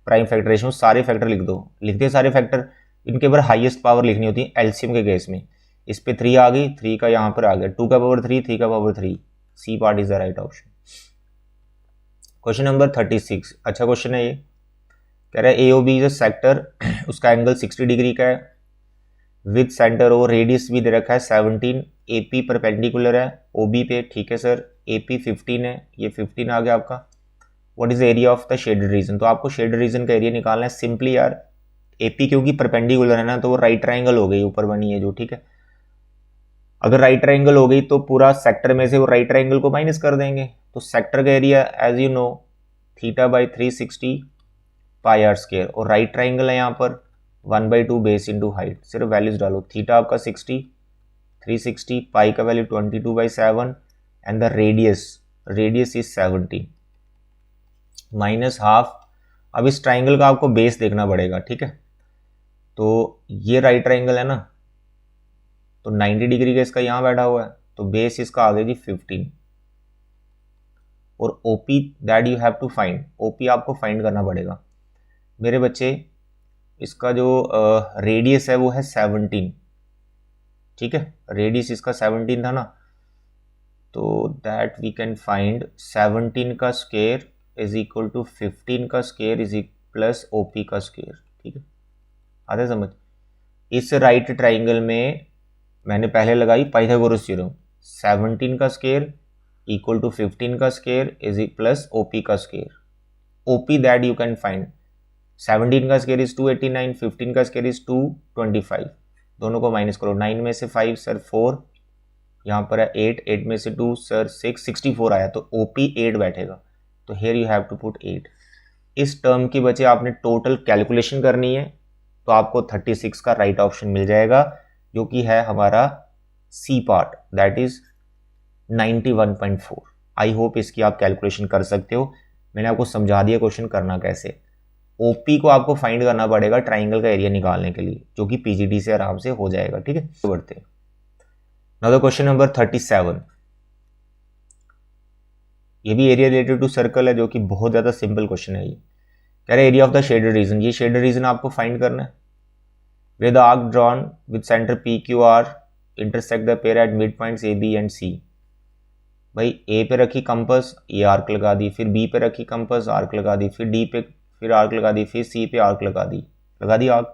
प्राइम फैक्टर रेशियो, सारे फैक्टर लिख दो, लिखते सारे फैक्टर, इनके ऊपर हाईएस्ट पावर लिखनी होती है एलसीएम के केस में। इस पे 3 आ गई, 3 का यहाँ पर आ गया, 2 का पावर 3, 3 का power 3, C part is the right option. Question number 36, अच्छा क्वेश्चन है ये, कह रहा है एओबी इज अ सेक्टर, उसका एंगल 60 डिग्री का है, विद सेंटर ओ, रेडियस भी दे रखा है 17, एपी परपेंडिकुलर है ओबी पे, ठीक है सर, एपी 15 है, ये 15 आ गया आपका। What is area of the shaded reason, तो आपको शेडेड रीजन का एरिया निकालना है। सिंपली यार, एपी क्योंकि परपेंडिकुलर है ना, तो वो राइट ट्राइंगल हो गई ऊपर बनी है जो, ठीक है। अगर राइट ट्राइंगल हो गई तो पूरा सेक्टर में से वो राइट ट्राइंगल को माइनस कर देंगे। तो सेक्टर का area as you know θ/360 πr², और राइट ट्राइंगल है यहाँ पर 1/2 बेस इंटू हाइट, सिर्फ वैल्यूज डालो, थीटा आपका 60, 360, पाई का value 22/7 and the radius is 17 minus half. अब इस ट्राइंगल का आपको बेस देखना पड़ेगा, ठीक है। तो ये राइट ट्राइंगल है ना, तो 90 डिग्री का इसका यहाँ बैठा हुआ है, तो बेस इसका आ गया जी 15, और OP that you have to find, OP आपको फाइंड करना पड़ेगा मेरे बच्चे। इसका जो रेडियस है वो है 17, ठीक है, रेडियस इसका 17 था ना, तो दैट वी कैन फाइंड 17 का स्क्वायर इज इक्वल टू 15 का स्क्वायर इज प्लस ओपी का स्क्वायर, ठीक है, आते समझ। इस राइट ट्राइंगल में मैंने पहले लगाई पाइथागोरस थ्योरम, 17 का स्क्वायर इक्वल टू 15 का स्क्वायर इज प्लस ओपी का square, OP that you can find, 17 का स्क्वायर इज 289, 15 का स्क्वायर इज 225, दोनों को माइनस करो, 9 में से 5 सर 4, यहाँ पर है 8, 8 में से 2 सर 6, 64 आया, तो ओपी 8 बैठेगा, तो here you have to put 8। इस टर्म की बचे आपने टोटल कैलकुलेशन करनी है, तो आपको 36 का राइट ऑप्शन मिल जाएगा, जो कि है हमारा C part, that is 91.4। I hope इसकी आप कैलकुलेशन कर सकते हो, मैंने आपको समझा दिया क्वेश्चन करना कैसे। ओपी को आपको फाइंड करना पड़ेगा ट्राइंगल का एरिया निकालने के लिए, जो कि पीजीडी से आराम से हो जाएगा, ठीक है। तो बढ़ते हैं नाउ द क्वेश्चन नंबर 37, ये भी एरिया रिलेटेड टू सर्कल है, जो कि बहुत ज्यादा सिंपल क्वेश्चन है। ये कह रहे area of the shaded region, ये शेडेड रीजन आपको फाइंड करना है। With arc drawn with centre P Q R intersect the pair at mid points A B and C. भाई ए पे रखी कंपास, ये आर्क लगा दी, फिर बी पे रखी कंपास, आर्क लगा दी, फिर डी पे फिर आर्क लगा दी, फिर सी पे आर्क लगा दी आर्क,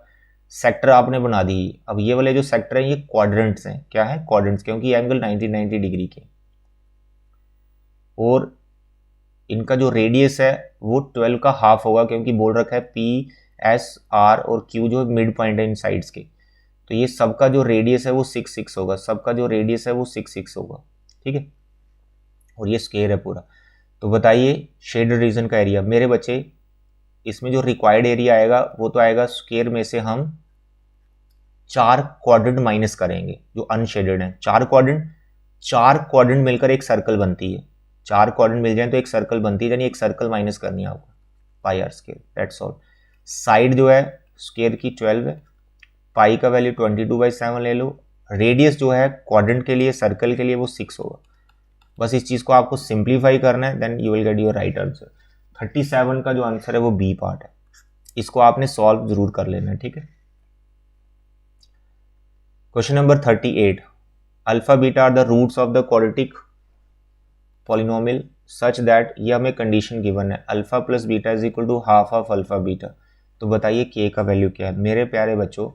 सेक्टर आपने बना दी। अब ये वाले जो सेक्टर हैं ये क्वाड्रेंट्स हैं, क्या है क्वाड्रेंट्स, क्योंकि एंगल 90 डिग्री के, और इनका जो रेडियस है वो 12 का हाफ होगा, क्योंकि बोल रखा है पी एस आर और क्यू जो मिड पॉइंट है इन साइड्स के, तो ये सबका जो रेडियस है वो 6 होगा, सबका जो रेडियस है वो 6 होगा, ठीक है, और ये स्क्वायर है पूरा। तो बताइए शेडेड रीजन का एरिया। मेरे बच्चे इसमें जो रिक्वायर्ड एरिया आएगा वो तो आएगा स्क्वायर में से हम 4 क्वाड्रेंट माइनस करेंगे जो अनशेडेड है, 4 क्वाड्रेंट मिलकर एक सर्कल बनती है, 4 क्वाड्रेंट मिल जाए तो एक सर्कल बनती है, यानी एक सर्कल माइनस करनी है आपको, pi R square, that's all. Side जो है स्क्वायर की 12 है, पाई का वैल्यू 22/7 ले लो, रेडियस जो है क्वाड्रेंट के लिए सर्कल के लिए वो 6 होगा। बस इस चीज को आपको सिंप्लीफाई करना है, then you will get your right answer. 37 का जो आंसर है वो बी पार्ट है, इसको आपने सॉल्व जरूर कर लेना है, ठीक है। Question number 38, alpha beta are the roots of the quadratic polynomial such that, ये हमें कंडीशन गिवन है, alpha plus beta is equal to half of alpha beta. तो बताइए के का वैल्यू क्या है मेरे प्यारे बच्चों।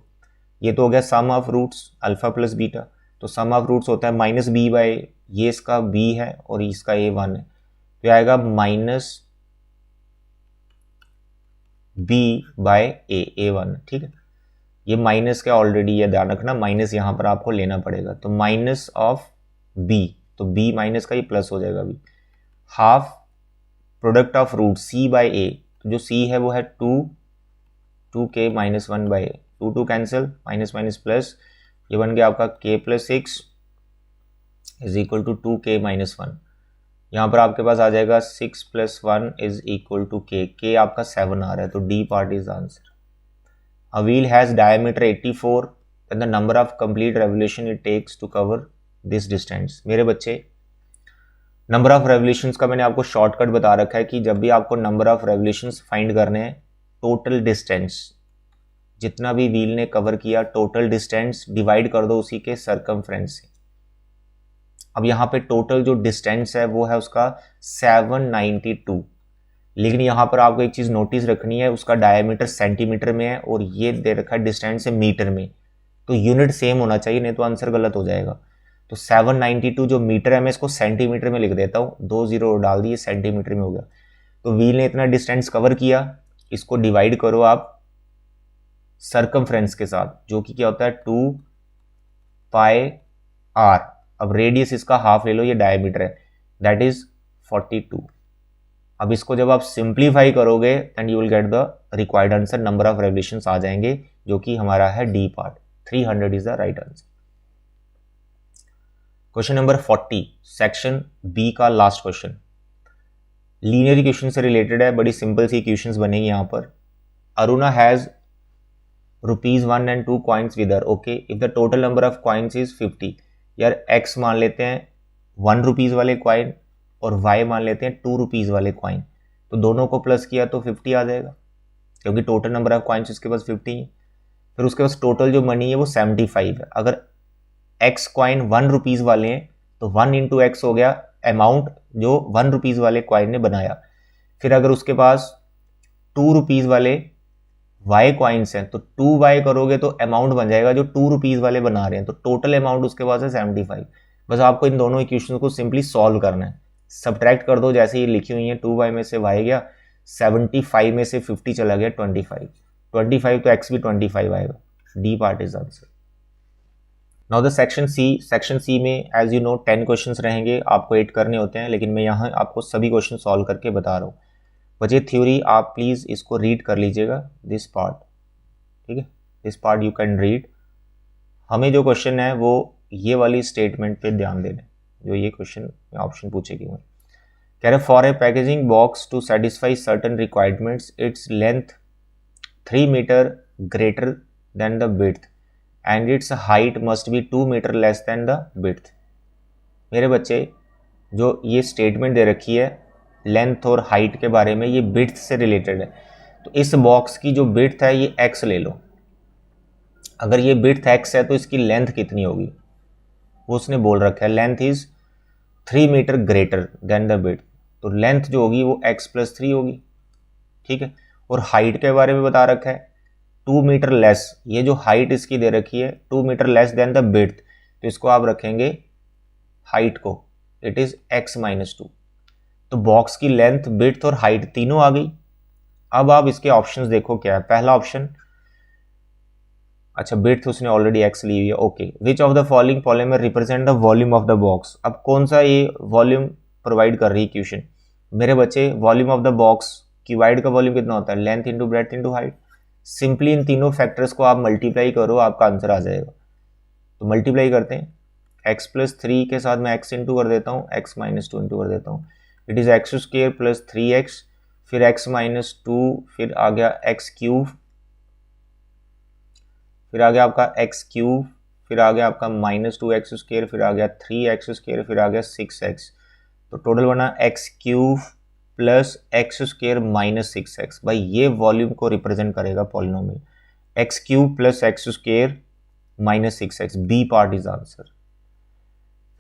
ये तो हो गया sum of roots alpha plus beta, तो सम ऑफ रूट्स होता है माइनस बी बाय, ये इसका बी है और इसका ए वन है, तो आएगा माइनस बी बाय ए वन। ठीक है, ये माइनस का ऑलरेडी ये ध्यान रखना, माइनस यहाँ पर आपको लेना पड़ेगा, तो माइनस ऑफ बी, तो बी माइनस का ये प्लस हो जाएगा B, half product of root C by A, तो जो सी है वो है two K minus one by A, two cancel, minus minus plus, ये बन गया आपका K plus six is equal to two K minus one. यहाँ पर आपके पास आ जाएगा six plus one is equal to K आपका 7 आ रहा है, तो D part is answer. A wheel has diameter 84 and the number of complete revolution it takes to cover this distance. मेरे बच्चे, नंबर ऑफ रेवोल्यूशंस का मैंने आपको शॉर्टकट बता रखा है कि जब भी आपको नंबर ऑफ रेवोल्यूशंस फाइंड करने हैं, टोटल डिस्टेंस जितना भी व्हील ने कवर किया, टोटल डिस्टेंस डिवाइड कर दो उसी के सरकमफ्रेंस से। अब यहाँ पे टोटल जो डिस्टेंस है वो है उसका 792, लेकिन यहाँ पर आपको एक चीज़ नोटिस रखनी है, उसका डायमीटर सेंटीमीटर में है और ये दे रखा है डिस्टेंस है मीटर में, तो यूनिट सेम होना चाहिए, नहीं तो आंसर गलत हो जाएगा। तो 792 जो मीटर है, मैं इसको सेंटीमीटर में लिख देता हूँ, 2 जीरो डाल दिए, सेंटीमीटर में हो गया। तो व्हील ने इतना डिस्टेंस कवर किया, इसको डिवाइड करो आप सरकमफ्रेंस के साथ, जो कि क्या होता है 2 पाई आर। अब रेडियस इसका हाफ ले लो, ये डायमीटर है, दैट इज 42। अब इसको जब आप सिंप्लीफाई करोगे and you will get the required answer, number of revolutions आ जाएंगे, जो कि हमारा है D part, 300 is the right answer. Question number 40, section B का लास्ट क्वेश्चन, लीनियर इक्वेशन से रिलेटेड है, बड़ी सिंपल सी इक्वेशंस बनेगी यहाँ पर। Aruna has ₹1 and 2 coins with her, okay, if the total number of coins is 50। यार x मान लेते हैं ₹1 वाले कॉइन और y मान लेते हैं ₹2 वाले कॉइन, तो दोनों को प्लस किया तो 50 आ जाएगा, क्योंकि टोटल नंबर ऑफ कॉइन्स उसके पास 50 है। फिर उसके पास टोटल जो मनी है वो 75 है। अगर x कॉइन ₹1 वाले हैं तो 1 इंटू एक्स हो गया अमाउंट जो ₹1 वाले कॉइन ने बनाया। फिर अगर उसके पास ₹2 वाले y कॉइन्स हैं तो 2y करोगे तो अमाउंट बन जाएगा जो ₹2 वाले बना रहे हैं, तो टोटल अमाउंट उसके पास है 75। बस आपको इन दोनों इक्वेशंस को सिंपली सॉल्व करना है, सब्ट्रैक्ट कर दो, जैसे ये लिखी हुई है, 2y में से y गया, 75 में से 50 चला गया 25 तो x भी 25 आएगा, D part is answer. Now the section C में एज यू नो 10 क्वेश्चंस रहेंगे, आपको 8 करने होते हैं, लेकिन मैं यहाँ आपको सभी क्वेश्चन सॉल्व करके बता रहा हूँ। बचे थ्योरी, आप प्लीज़ इसको रीड कर लीजिएगा, दिस पार्ट, ठीक है, this part you can read. हमें जो क्वेश्चन है वो ये वाली स्टेटमेंट पे ध्यान देना, जो ये क्वेश्चन ऑप्शन पूछेगी। मैं कह रहे for a packaging box to satisfy certain requirements its length 3 metre greater than the width and its height must be 2 metre less than the width. मेरे बच्चे, जो ये स्टेटमेंट दे रखी है लेंथ और हाइट के बारे में, ये विड्थ से रिलेटेड है, तो इस बॉक्स की जो विड्थ है ये x ले लो। अगर ये विड्थ x है तो इसकी लेंथ कितनी होगी, वो उसने बोल रखा है length is 3 metre greater than the width, तो लेंथ जो होगी वो x + 3 होगी, ठीक है। और हाइट के बारे में बता रखा है 2 मीटर लेस, ये जो हाइट इसकी दे रखी है 2 metre less than the width, तो इसको आप रखेंगे हाइट को, इट इज x - 2। तो बॉक्स की लेंथ, विड्थ और हाइट तीनों आ गई। अब आप इसके ऑप्शंस देखो क्या है। पहला ऑप्शन, अच्छा विड्थ उसने ऑलरेडी x ली हुई है, okay. Which of the following polymer represent the volume of the box. अब कौन सा ये वॉल्यूम प्रोवाइड कर रही है क्वेश्चन। मेरे बच्चे, volume of the box, cuboid का वॉल्यूम कितना होता है, length into breadth into height. Simply इन तीनों फैक्टर्स को आप मल्टीप्लाई करो, आपका आंसर आ जाएगा। तो मल्टीप्लाई करते हैं, x + 3 के साथ मैं x इंटू कर देता हूँ, x - 2 इंटू कर देता हूँ, इट इज़ x² + 3x, फिर x - 2, फिर आ गया x³, फिर आ गया आपका x³, फिर आ गया आपका -2x², फिर आ गया 3x², फिर आ गया 6x। तो टोटल बना x³ + x² - 6x। भाई ये वॉल्यूम को रिप्रेजेंट करेगा polynomial, x³ + x² - 6x, B part is answer.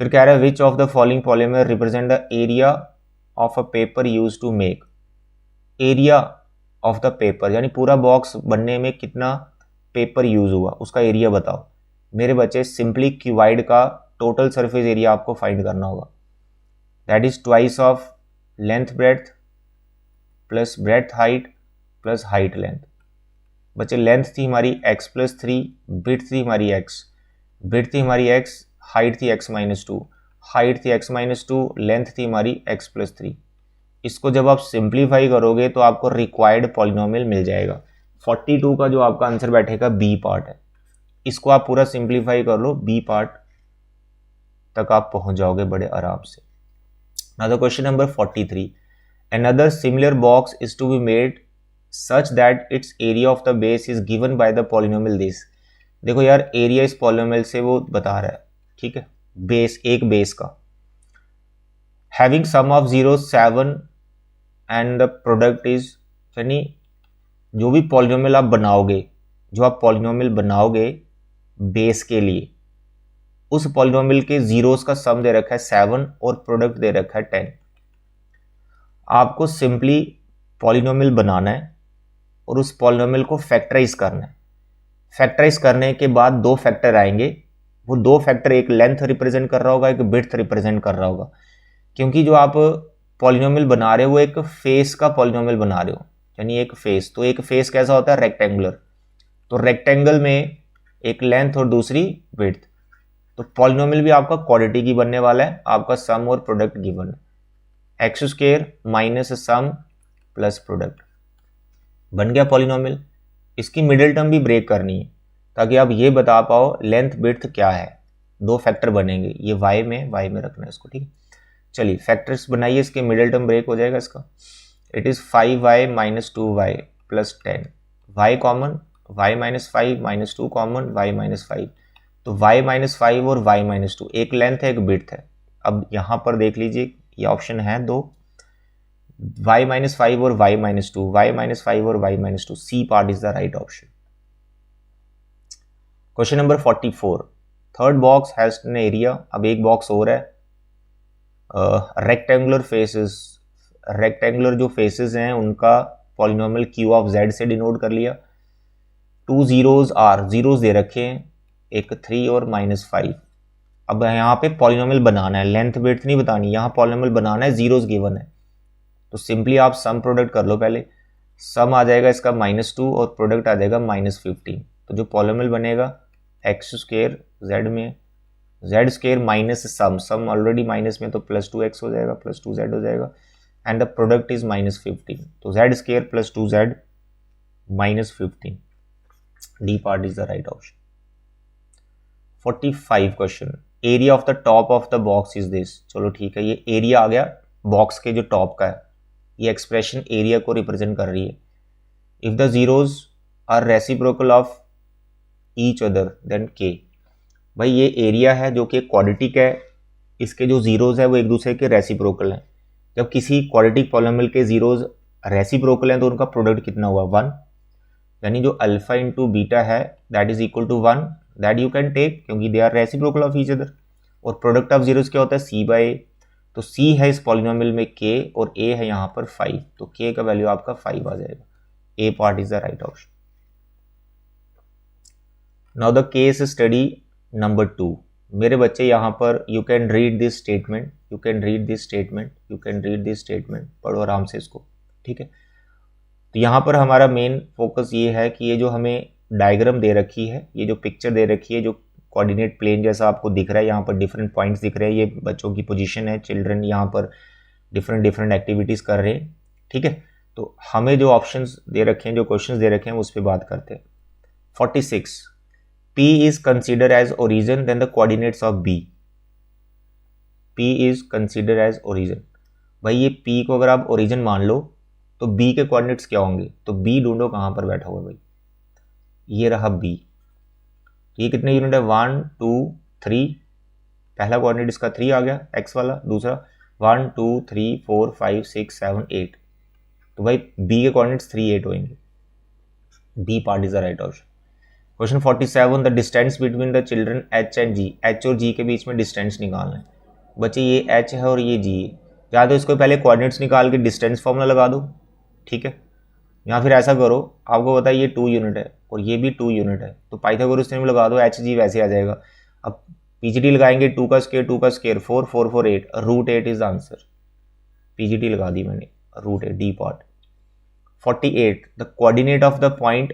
फिर कह रहा है which of the following polymer represent the area of a paper use to make, area of the paper, यानी पूरा बॉक्स बनने में कितना पेपर यूज हुआ उसका एरिया बताओ। मेरे बच्चे सिंपली क्यूबाइड का टोटल सरफेस एरिया आपको फाइंड करना होगा, that is twice of length breadth plus breadth height plus height length. बच्चे लेंथ थी हमारी x प्लस 3, विड्थ थी हमारी x, विड्थ थी हमारी x, हाइट थी x माइनस 2, हाइट थी x माइनस 2, लेंथ थी हमारी x प्लस 3। इसको जब आप सिंप्लीफाई करोगे तो आपको रिक्वायर्ड पॉलिनोमियल मिल जाएगा। 42 का जो आपका आंसर बैठेगा बी पार्ट है, इसको आप पूरा सिंप्लीफाई कर लो, बी पार्ट तक आप पहुंच जाओगे बड़े आराम से। Now the question number 43, another similar box is to be made such that its area of the base is given by the polynomial this। देखो यार एरिया इस पॉलिनोमियल से वो बता रहा है, ठीक है, बेस, एक बेस का, having sum of 0 7 and the product is, यानी जो भी पॉलिनोमियल आप बनाओगे, जो आप पॉलिनोमियल बनाओगे बेस के लिए, उस पॉलिनोमियल के जीरोस का सम दे रखा है 7 और प्रोडक्ट दे रखा है 10। आपको सिंपली पॉलिनोमियल बनाना है और उस पॉलिनोमियल को फैक्टराइज करना है। फैक्टराइज करने के बाद दो फैक्टर आएंगे, वो दो फैक्टर एक लेंथ रिप्रेजेंट कर रहा होगा, एक विड्थ रिप्रेजेंट कर रहा होगा, क्योंकि जो आप पॉलिनोमियल बना रहे हो वो एक फेस का पॉलिनोमियल बना रहे हो, यानी एक फेस। तो एक फेस कैसा होता है, रेक्टेंगुलर, तो रेक्टेंगल में एक लेंथ और दूसरी विड्थ। तो पॉलिनोमियल भी आपका क्वाड्रेटिक ही बनने वाला है, आपका सम और प्रोडक्ट गिवन है, x square minus sum plus product बन गया पॉलिनोमियल। इसकी मिडिल टर्म भी ब्रेक करनी है ताकि आप ये बता पाओ लेंथ विड्थ क्या है। दो फैक्टर बनेंगे, ये y में रखना है इसको, ठीक है। चलिए फैक्टर्स बनाइए, इसके मिडिल टर्म ब्रेक हो जाएगा इसका। It is 5y minus 2y plus 10, y common, y minus 5 minus 2 common, y minus 5, तो y माइनस 5 और y माइनस 2, एक लेंथ है एक विड्थ है। अब यहाँ पर देख लीजिए ये ऑप्शन है दो, y माइनस 5 और y माइनस 2, y माइनस 5 और y minus 2, C part is the right option. Question number 44, third box has an area, अब एक बॉक्स और है, रेक्टेंगुलर फेसेस, रेक्टेंगुलर जो फेसेस हैं उनका पॉलिनोमियल q ऑफ z से डिनोट कर लिया। टू जीरोज आर, जीरोज दे रखे हैं, एक 3 और माइनस 5। अब यहाँ पे पॉलिनोमियल बनाना है, लेंथ विड्थ नहीं बतानी, यहाँ पॉलिनोमियल बनाना है, जीरोज गिवन है, तो सिंपली आप सम प्रोडक्ट कर लो पहले। सम आ जाएगा इसका -2 और प्रोडक्ट आ जाएगा -15। तो जो पॉलिनोमियल बनेगा एक्स स्क्वायर जेड में, जेड स्क्वायर माइनस सम, सम ऑलरेडी माइनस में तो +2x हो जाएगा, +2z हो जाएगा, एंड द प्रोडक्ट इज -15, तो Z square plus 2z -15, D part is the right option. 45 question, area of the top of the box is this. चलो ठीक है, ये एरिया आ गया बॉक्स के जो टॉप का है, ये एक्सप्रेशन एरिया को रिप्रेजेंट कर रही है। If the zeros are reciprocal of each other then K, भाई ये एरिया है जो कि क्वाड्रेटिक है, इसके जो जीरोज है वो एक दूसरे के रेसिप्रोकल हैं। जब किसी क्वाड्रेटिक पॉलिनोमियल के जीरोज रेसिप्रोकल हैं तो उनका प्रोडक्ट कितना हुआ, 1, यानी जो अल्फा इंटू बीटा है that is equal to 1, that you can take, क्योंकि they are reciprocal of each other. और प्रोडक्ट ऑफ जीरोज क्या होता है, c बाय a, तो c है इस पॉलिनोमियल में k और a है यहाँ पर 5, तो k का वैल्यू आपका 5 आ जाएगा, a part is the right option. Now the case study number 2, मेरे बच्चे यहाँ पर you can read this statement, you can read this statement, you can read this statement, पढ़ो आराम से इसको, ठीक है। तो यहाँ पर हमारा मेन फोकस ये है कि ये जो हमें डायग्राम दे रखी है, ये जो पिक्चर दे रखी है, जो कोऑर्डिनेट प्लेन जैसा आपको दिख रहा है, यहाँ पर डिफरेंट पॉइंट्स दिख रहे हैं, ये बच्चों की पोजीशन है, चिल्ड्रन यहाँ पर डिफरेंट एक्टिविटीज़ कर रहे हैं, ठीक है। तो हमें जो ऑप्शंस दे रखे हैं, जो क्वेश्चंस दे रखे हैं, उस पर बात करते हैं। 46, P is considered as origin then the coordinates of B, P is considered as origin, भाई ये P को अगर आप ओरिजिन मान लो तो B के कोऑर्डिनेट्स क्या होंगे, तो B ढूंढो कहाँ पर बैठा हुआ है भाई, ये रहा B। ये कितने यूनिट है, 1 2 3, पहला कोऑर्डिनेट इसका 3 आ गया x वाला, दूसरा 1 2 3 4 5 6 7 8, तो भाई B के कोऑर्डिनेट्स 3 8 होंगे, B part is the right option. Question 47, the distance between the children h and g, h और g के बीच में डिस्टेंस निकालना है। बच्चे ये h है और ये g है, या तो इसको पहले कोऑर्डिनेट्स निकाल के डिस्टेंस फॉर्मूला लगा दो, ठीक है, या फिर ऐसा करो, आपको पता है ये 2 यूनिट है और ये भी 2 यूनिट है, तो पाइथागोरस थ्योरम लगा दो, एच जी वैसे आ जाएगा। अब पीजीटी लगाएंगे, 2 का स्क्वायर 2 का square 4 4 4 8, root 8 is answer. PGT लगा दी मैंने, root 8 D part. 48 the coordinate of the point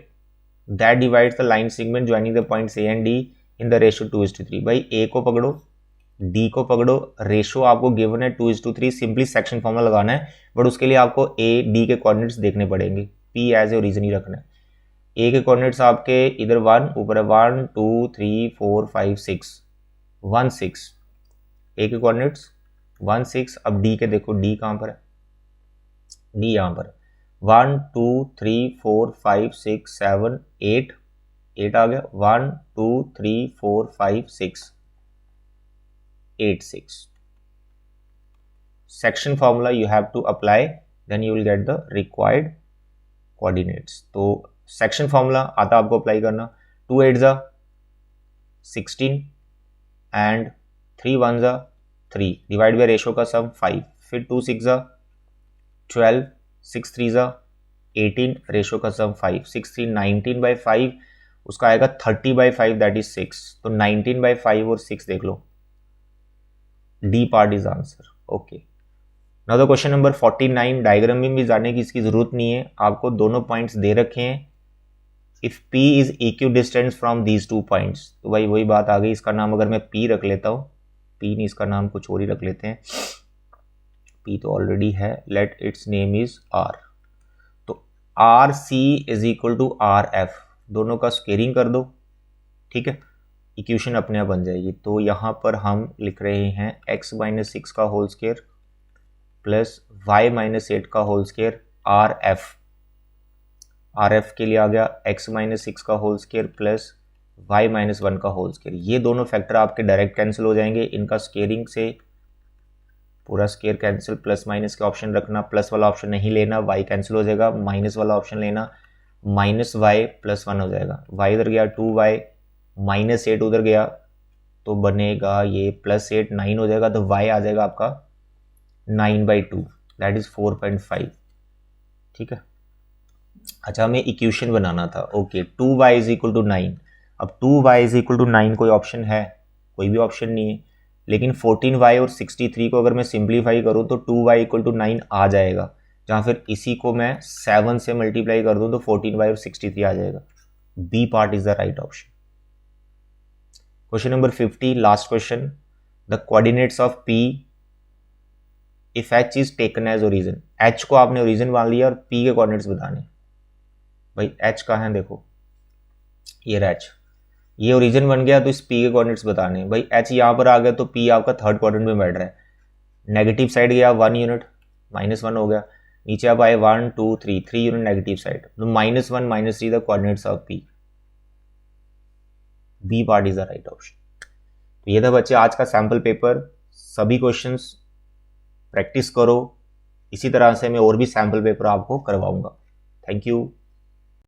that divides the line segment joining the points A and D in the ratio 2:3। भाई ए को पकड़ो, डी को पकड़ो, रेशो आपको गिवन है 2:3, सिंपली सेक्शन फॉर्मूला लगाना है, बट उसके लिए आपको ए डी के कोऑर्डिनेट्स देखने पड़ेंगे, पी एज ए ओरिजिन ही रखना है। ए के कोऑर्डिनेट्स आपके इधर 1 ऊपर है, 1 2 3 4 5 6 1 6, ए के कोऑर्डिनेट्स 1 6। अब डी के देखो, डी कहाँ पर है, डी यहाँ पर 1 2 3 4 5 6 7 8 8 आ गया, 1 2 3 4 5 6 8 6। section formula you have to apply, then you will get the required coordinates। तो section formula आता आपको अप्लाई करना, 2 8 जा 16 and 3 1 जा 3, डिवाइड बाय रेशो का सम 5, फिर 2 6 जा 12, 6 3 जा 18, रेशो का सम 5, 6 3 19 by 5, उसका आएगा 30 by 5 दैट इज 6, तो 19 by 5 और 6 देख लो, D part is answer. Okay, now the question number 49, diagram में भी जाने की इसकी जरूरत नहीं है, आपको दोनों पॉइंट्स दे रखे हैं। If P is equi distance from these 2 points, तो भाई वही बात आ गई, इसका नाम अगर मैं P रख लेता हूँ, P नहीं, इसका नाम कुछ और ही रख लेते हैं, P तो ऑलरेडी है, let its name is R। तो RC is equal to RF, दोनों का स्क्वेयरिंग कर दो, ठीक है, इक्वेशन अपने आप बन जाएगी। तो यहाँ पर हम लिख रहे हैं x - 6 का होल स्क्वायर प्लस y - 8 का होल स्क्वायर RF के लिए आ गया x - 6 का होल स्क्वायर प्लस y - 1 का होल स्क्वायर। ये दोनों फैक्टर आपके डायरेक्ट कैंसिल हो जाएंगे, इनका स्क्वेयरिंग से पूरा स्क्वायर कैंसिल, प्लस माइनस के ऑप्शन रखना, प्लस वाला ऑप्शन नहीं लेना, y कैंसिल हो जाएगा, माइनस वाला ऑप्शन लेना, -y + 1 हो जाएगा, y इधर गया 2y, -8 उधर गया तो बनेगा ये +8 9 हो जाएगा, तो y आ जाएगा आपका 9/2 दैट इज 4.5, ठीक है। अच्छा, हमें इक्वेशन बनाना था, ओके, 2y = 9। अब 2y = 9 कोई ऑप्शन है, कोई भी ऑप्शन नहीं है, लेकिन 14y और 63 को अगर मैं सिंप्लीफाई करूं तो 2y = 9 आ जाएगा, जहां फिर इसी को मैं 7 से मल्टीप्लाई कर दूं तो 14y और 63 आ जाएगा। B part is the right option. Question number 50, last question, the coordinates of P if H is taken as origin. H को आपने ओरिजिन मान लिया और P के कोऑर्डिनेट्स बताने। भाई H कहाँ है, देखो ये H, ये ओरिजिन बन गया तो इस P के कोऑर्डिनेट्स बताने। भाई H यहाँ पर आ गया तो P आपका थर्ड क्वाड्रेंट में बैठ रहा है, नेगेटिव साइड गया 1 यूनिट, -1 हो गया, नीचे आप आए 1 2 3 3 यूनिट नेगेटिव साइड, तो -1 -3 the coordinates of P। B part is the right option. तो ये था बच्चे आज का सैम्पल पेपर, सभी क्वेश्चंस प्रैक्टिस करो, इसी तरह से मैं और भी सैम्पल पेपर आपको करवाऊंगा। Thank you.